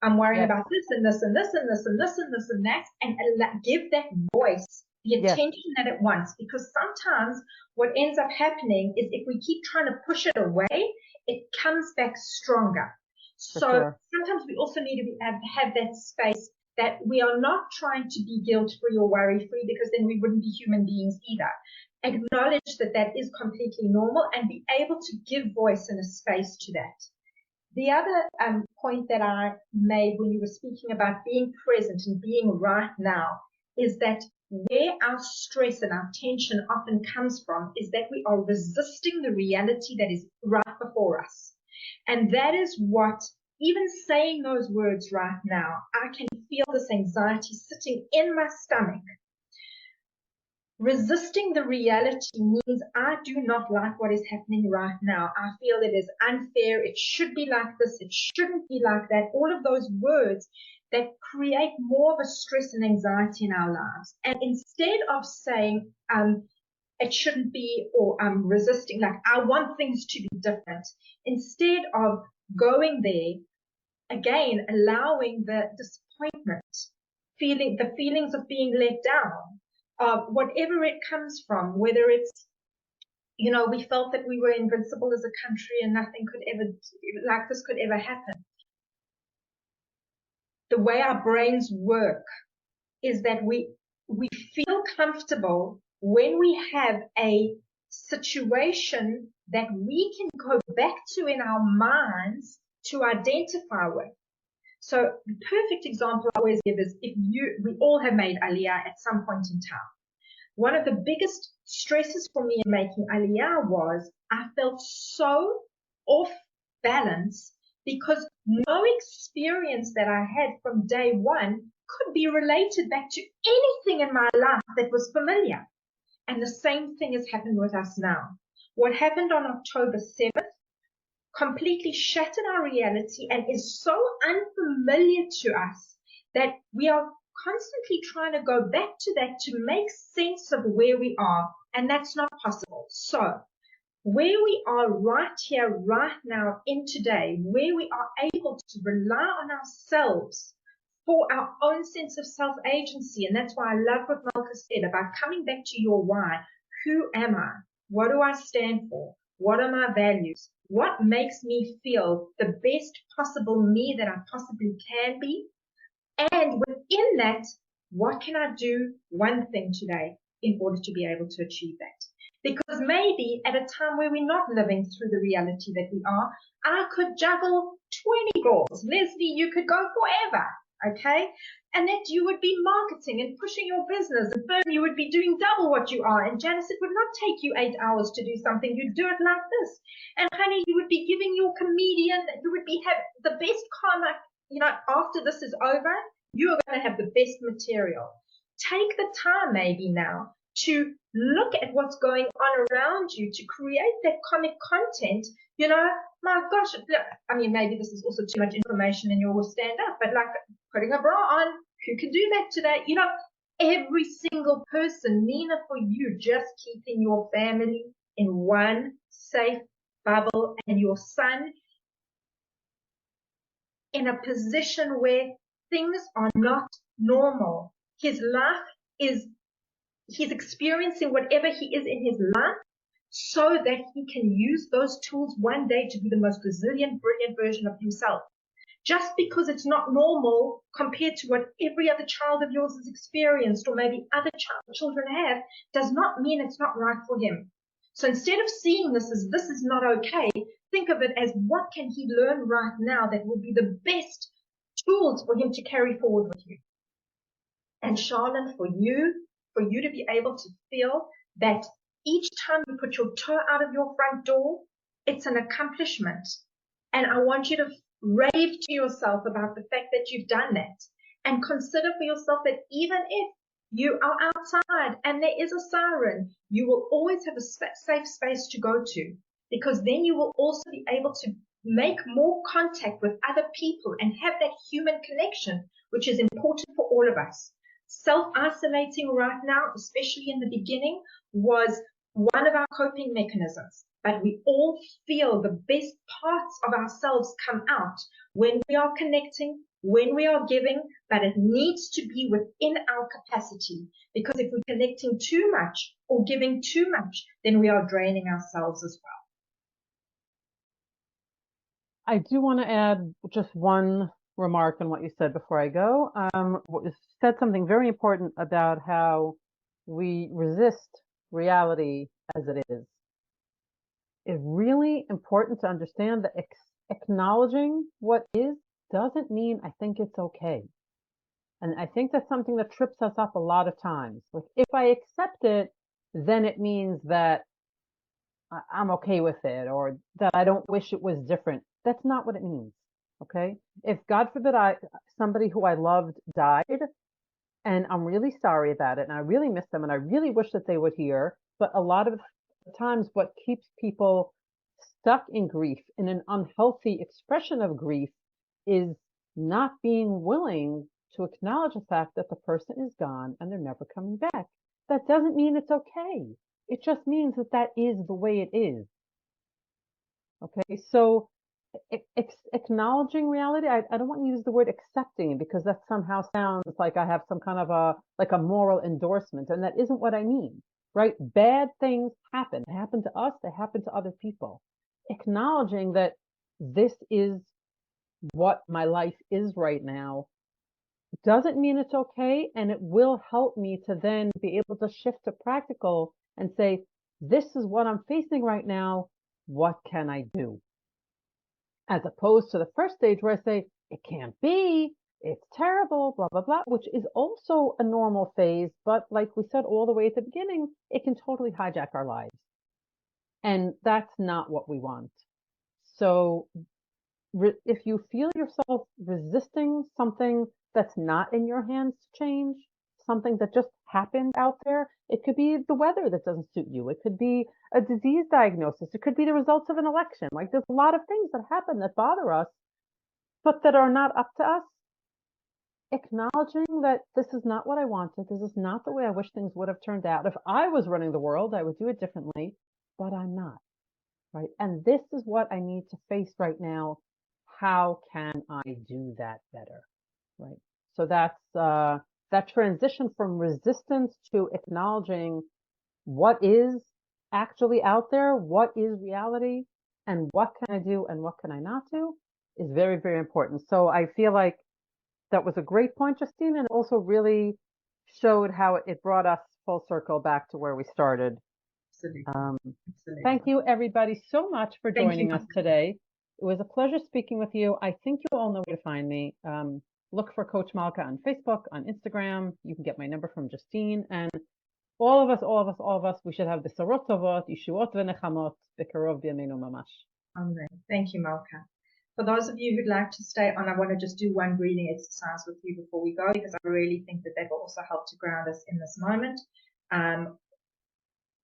I'm worrying about this and this and this and this and this and this and that, and give that voice the attention that it wants. Because sometimes what ends up happening is if we keep trying to push it away, it comes back stronger. So sometimes we also need to have that space that we are not trying to be guilt-free or worry-free, because then we wouldn't be human beings either. Acknowledge that that is completely normal and be able to give voice and a space to that. The other point that I made when you were speaking about being present and being right now is that where our stress and our tension often comes from is that we are resisting the reality that is right before us. And that is what, even saying those words right now, I can feel this anxiety sitting in my stomach. Resisting the reality means I do not like what is happening right now. I feel it is unfair. It should be like this. It shouldn't be like that. All of those words that create more of a stress and anxiety in our lives. And instead of saying, it shouldn't be, or resisting, like I want things to be different, instead of going there, again, allowing the disappointment, the feelings of being let down, whatever it comes from, whether it's, we felt that we were invincible as a country and nothing could ever, like this could ever happen. The way our brains work is that we feel comfortable when we have a situation that we can go back to in our minds to identify with. So the perfect example I always give is we all have made Aliyah at some point in time. One of the biggest stresses for me in making Aliyah was I felt so off balance, because no experience that I had from day one could be related back to anything in my life that was familiar. And the same thing has happened with us now. What happened on October 7th completely shattered our reality and is so unfamiliar to us that we are constantly trying to go back to that to make sense of where we are. And that's not possible. So where we are right here, right now, in today, where we are able to rely on ourselves for our own sense of self-agency. And that's why I love what Malka said about coming back to your why. Who am I? What do I stand for? What are my values? What makes me feel the best possible me that I possibly can be? And within that, what can I do one thing today in order to be able to achieve that? Because maybe at a time where we're not living through the reality that we are, I could juggle 20 balls. Leslie, you could go forever, okay? And that you would be marketing and pushing your business. And Fern, you would be doing double what you are. And Janice, it would not take you 8 hours to do something. You'd do it like this. And honey, you would be giving your comedian, you would be have the best karma, after this is over, you are going to have the best material. Take the time maybe now to look at what's going on around you, to create that comic content. My gosh, I mean, maybe this is also too much information in your stand up, but like putting a bra on, who can do that today? Every single person, Nina, for you, just keeping your family in one safe bubble and your son in a position where things are not normal. His life he's experiencing whatever he is in his life so that he can use those tools one day to be the most resilient, brilliant version of himself. Just because it's not normal compared to what every other child of yours has experienced, or maybe other children have, does not mean it's not right for him. So instead of seeing this as this is not okay, think of it as what can he learn right now that will be the best tools for him to carry forward with you. And Charlene, for you to be able to feel that each time you put your toe out of your front door, it's an accomplishment. And I want you to rave to yourself about the fact that you've done that, and consider for yourself that even if you are outside and there is a siren, you will always have a safe space to go to, because then you will also be able to make more contact with other people and have that human connection, which is important for all of us. Self-isolating right now, especially in the beginning, was one of our coping mechanisms, but we all feel the best parts of ourselves come out when we are connecting, when we are giving, but it needs to be within our capacity, because if we're connecting too much or giving too much, then we are draining ourselves as well. I do want to add just one remark on what you said before I go. You said something very important about how we resist reality as it is. It's really important to understand that acknowledging what is doesn't mean I think it's okay. And I think that's something that trips us up a lot of times. Like, if I accept it, then it means that I'm okay with it, or that I don't wish it was different. That's not what it means. Okay. If God forbid somebody who I loved died, and I'm really sorry about it, and I really miss them, and I really wish that they were here, but a lot of times what keeps people stuck in grief, in an unhealthy expression of grief, is not being willing to acknowledge the fact that the person is gone and they're never coming back. That doesn't mean it's okay. It just means that that is the way it is. Okay, so acknowledging reality, I don't want to use the word accepting, because that somehow sounds like I have some kind of a moral endorsement, and that isn't what I mean, right? Bad things happen. They happen to us, they happen to other people. Acknowledging that this is what my life is right now doesn't mean it's okay, and it will help me to then be able to shift to practical and say, this is what I'm facing right now. What can I do? As opposed to the first stage where I say, it can't be, it's terrible, blah, blah, blah, which is also a normal phase. But like we said all the way at the beginning, it can totally hijack our lives. And that's not what we want. So if you feel yourself resisting something that's not in your hands to change, something that just happened out there, it could be the weather that doesn't suit you. It could be a disease diagnosis. It could be the results of an election. Like, there's a lot of things that happen that bother us, but that are not up to us. Acknowledging that this is not what I wanted. This is not the way I wish things would have turned out. If I was running the world, I would do it differently, but I'm not, right? And this is what I need to face right now. How can I do that better, right? So that's that transition from resistance to acknowledging what is actually out there, what is reality, and what can I do and what can I not do, is very, very important. So I feel like that was a great point, Justine, and also really showed how it brought us full circle back to where we started. Absolutely. Absolutely. Thank you, everybody, so much for joining us today. It was a pleasure speaking with you. I think you all know where to find me. Look for Coach Malka on Facebook, on Instagram. You can get my number from Justine. And all of us, we should have Besarot Tovot, Yeshuot v'Nechamot, Bekarov b'Yameinu Mamash. Amen. Thank you, Malka. For those of you who'd like to stay on, I want to just do one breathing exercise with you before we go, because I really think that will also help to ground us in this moment.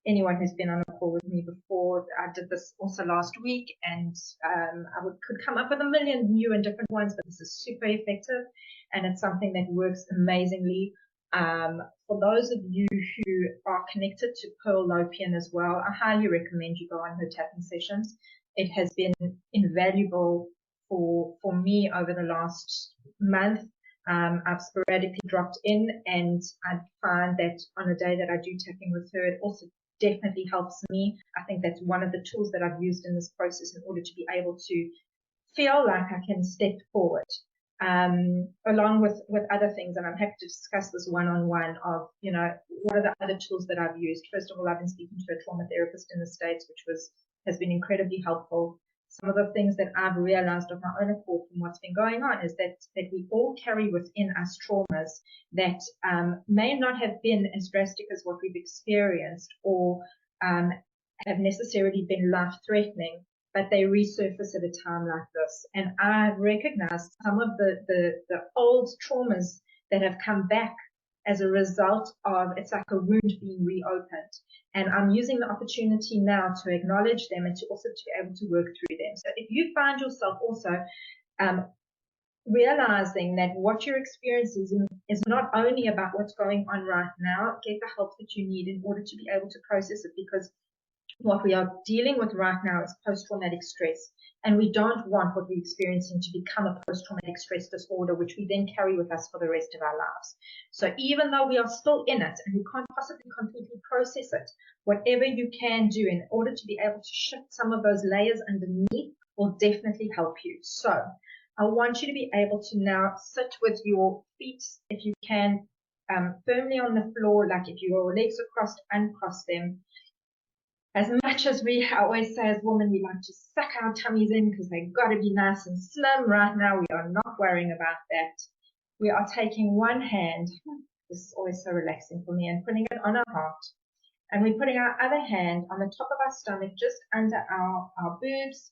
Anyone who's been on a call with me before, I did this also last week, and I could come up with a million new and different ones, but this is super effective, and it's something that works amazingly. For those of you who are connected to Pearl Lopian as well, I highly recommend you go on her tapping sessions. It has been invaluable for me over the last month. I've sporadically dropped in, and I find that on a day that I do tapping with her, it also definitely helps me. I think that's one of the tools that I've used in this process in order to be able to feel like I can step forward, along with other things. And I'm happy to discuss this one-on-one of, what are the other tools that I've used. First of all, I've been speaking to a trauma therapist in the States, which has been incredibly helpful. Some of the things that I've realized of my own accord from what's been going on is that we all carry within us traumas that may not have been as drastic as what we've experienced, or have necessarily been life-threatening, but they resurface at a time like this. And I've recognized some of the old traumas that have come back as a result of, it's like a wound being reopened. And I'm using the opportunity now to acknowledge them and to also to be able to work through them. So if you find yourself also realizing that what you're experiencing is not only about what's going on right now, get the help that you need in order to be able to process it, because what we are dealing with right now is post-traumatic stress, and we don't want what we're experiencing to become a post-traumatic stress disorder, which we then carry with us for the rest of our lives. So even though we are still in it and we can't possibly completely process it, whatever you can do in order to be able to shift some of those layers underneath will definitely help you. So I want you to be able to now sit with your feet, if you can, firmly on the floor, like if your legs are crossed, uncross them. As much as we always say as women, we like to suck our tummies in because they've got to be nice and slim. Right now, we are not worrying about that. We are taking one hand, this is always so relaxing for me, and putting it on our heart. And we're putting our other hand on the top of our stomach, just under our boobs,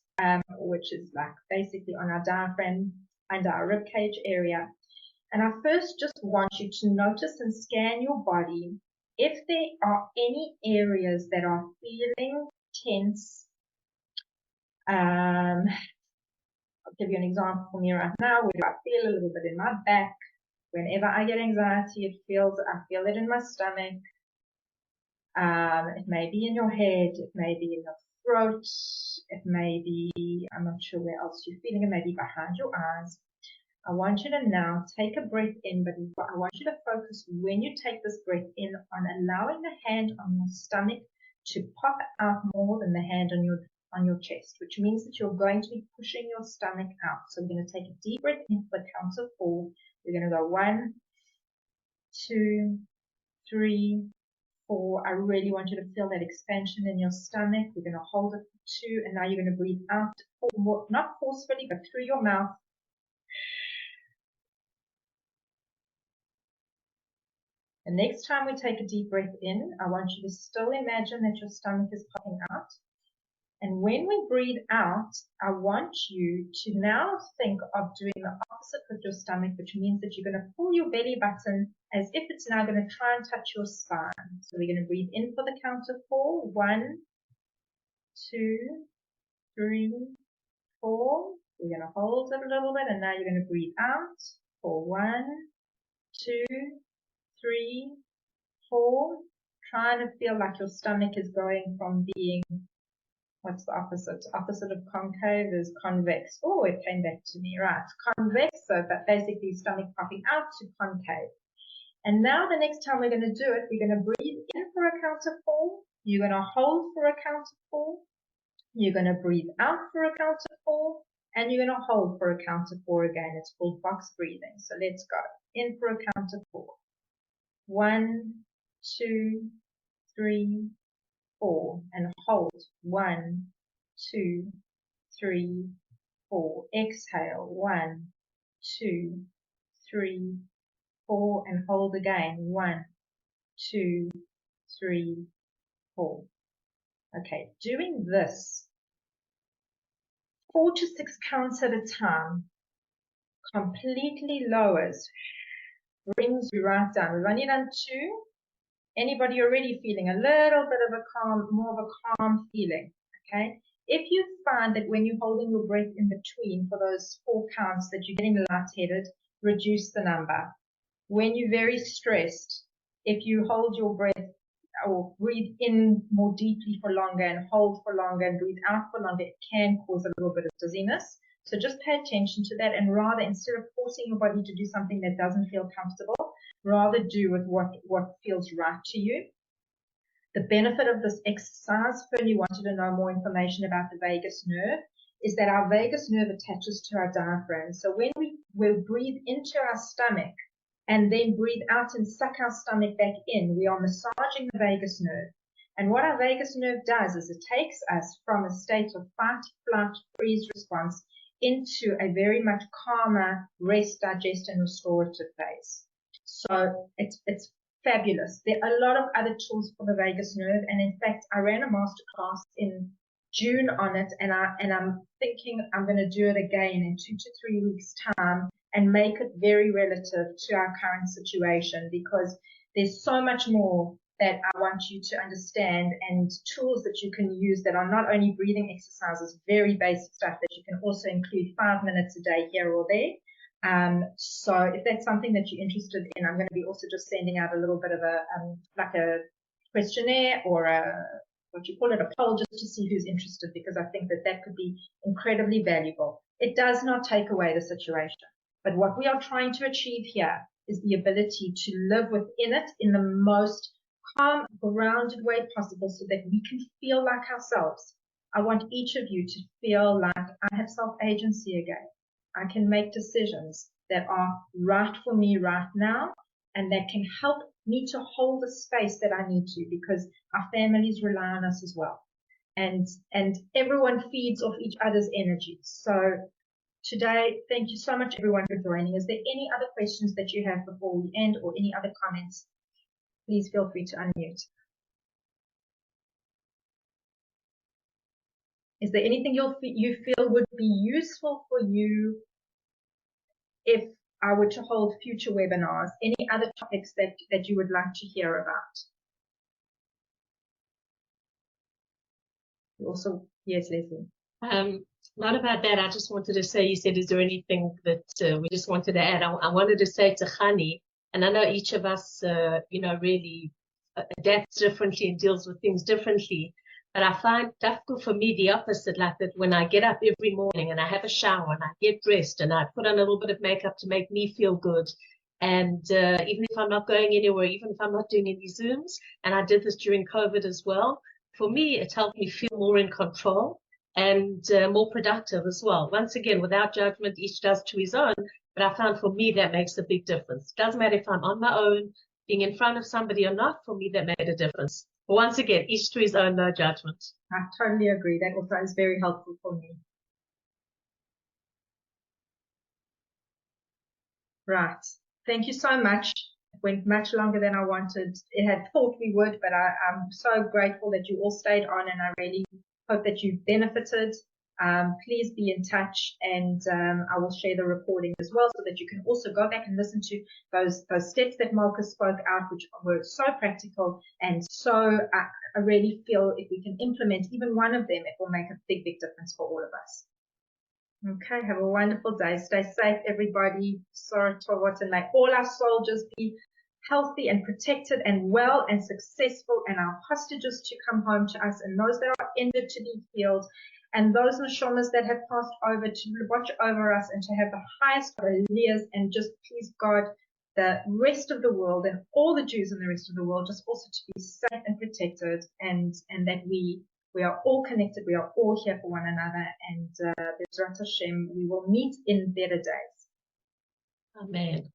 which is like basically on our diaphragm, under our rib cage area. And I first just want you to notice and scan your body. If there are any areas that are feeling tense, I'll give you an example for me right now, where I feel a little bit in my back. Whenever I get anxiety, I feel it in my stomach. It may be in your head, it may be in your throat, it may be, I'm not sure where else you're feeling it, may be behind your eyes. I want you to now take a breath in, but I want you to focus when you take this breath in on allowing the hand on your stomach to pop out more than the hand on your chest, which means that you're going to be pushing your stomach out. So we're going to take a deep breath in for the count of 4. We're going to go 1, 2, 3, 4. I really want you to feel that expansion in your stomach. We're going to hold it for 2, and now you're going to breathe out, not forcefully, but through your mouth. The next time we take a deep breath in, I want you to still imagine that your stomach is popping out. And when we breathe out, I want you to now think of doing the opposite with your stomach, which means that you're going to pull your belly button as if it's now going to try and touch your spine. So we're going to breathe in for the count of 4. 1, 2, 3, 4. We're going to hold it a little bit, and now you're going to breathe out for 1, 2, 3, 4. Trying to feel like your stomach is going from being, what's the opposite? Opposite of concave is convex. Oh, it came back to me, right? Convex, so that basically stomach popping out to concave. And now the next time we're going to do it, we're going to breathe in for a count of 4. You're going to hold for a count of 4. You're going to breathe out for a count of 4. And you're going to hold for a count of 4 again. It's called box breathing. So let's go. In for a count of 4. 1, 2, 3, 4. And hold. 1, 2, 3, 4. Exhale. 1, 2, 3, 4. And hold again. 1, 2, 3, 4. Okay, doing this 4 to 6 counts at a time completely lowers, brings you right down. We've only done 2. Anybody already feeling a little bit of a calm, more of a calm feeling, okay? If you find that when you're holding your breath in between for those 4 counts that you're getting lightheaded, reduce the number. When you're very stressed, if you hold your breath or breathe in more deeply for longer and hold for longer and breathe out for longer, it can cause a little bit of dizziness. So just pay attention to that, and rather, instead of forcing your body to do something that doesn't feel comfortable, rather do with what feels right to you. The benefit of this exercise, Fern, you wanted to know more information about the vagus nerve, is that our vagus nerve attaches to our diaphragm. So when we breathe into our stomach and then breathe out and suck our stomach back in, we are massaging the vagus nerve. And what our vagus nerve does is it takes us from a state of fight, flight, freeze response into a very much calmer rest, digest, and restorative phase. So it's fabulous. There are a lot of other tools for the vagus nerve, and in fact, I ran a masterclass in June on it, and I'm thinking I'm going to do it again in 2 to 3 weeks' time and make it very relative to our current situation, because there's so much more that I want you to understand, and tools that you can use that are not only breathing exercises, very basic stuff that you can also include 5 minutes a day here or there. So if that's something that you're interested in, I'm going to be also just sending out a little bit of a like a questionnaire or what you call it, a poll, just to see who's interested, because I think that that could be incredibly valuable. It does not take away the situation, but what we are trying to achieve here is the ability to live within it in the most calm, grounded way possible, so that we can feel like ourselves. I want each of you to feel like I have self-agency again. I can make decisions that are right for me right now, and that can help me to hold the space that I need to, because our families rely on us as well. And everyone feeds off each other's energy. So today, thank you so much everyone for joining. Is there any other questions that you have before we end, or any other comments? Please feel free to unmute. Is there anything you feel would be useful for you if I were to hold future webinars? Any other topics that you would like to hear about? Also, yes, Leslie. Not about that. I just wanted to say, you said, is there anything that we just wanted to add? I wanted to say to Khani, and I know each of us, really adapts differently and deals with things differently. But I find difficult for me the opposite, like that when I get up every morning and I have a shower and I get dressed and I put on a little bit of makeup to make me feel good. And even if I'm not going anywhere, even if I'm not doing any Zooms, and I did this during COVID as well, for me, it helped me feel more in control and more productive as well. Once again, without judgment, each does to his own. But I found for me that makes a big difference. Doesn't matter if I'm on my own, being in front of somebody or not, for me that made a difference. But once again, each to his own, no judgment. I totally agree. That also is very helpful for me. Right. Thank you so much. It went much longer than I wanted. It had thought we would, but I'm so grateful that you all stayed on, and I really hope that you benefited. Please be in touch, and I will share the recording as well, so that you can also go back and listen to those steps that Malka spoke out, which were so practical, and so I really feel if we can implement even one of them, it will make a big, big difference for all of us. Okay, have a wonderful day. Stay safe, everybody. Sorry, and may all our soldiers be healthy and protected and well and successful, and our hostages to come home to us, and those that are injured to be healed, and those neshamas that have passed over to watch over us and to have the highest aliyahs, and just please God, the rest of the world and all the Jews in the rest of the world just also to be safe and protected, and that we are all connected, we are all here for one another, and B'ezrat Hashem, we will meet in better days. Amen.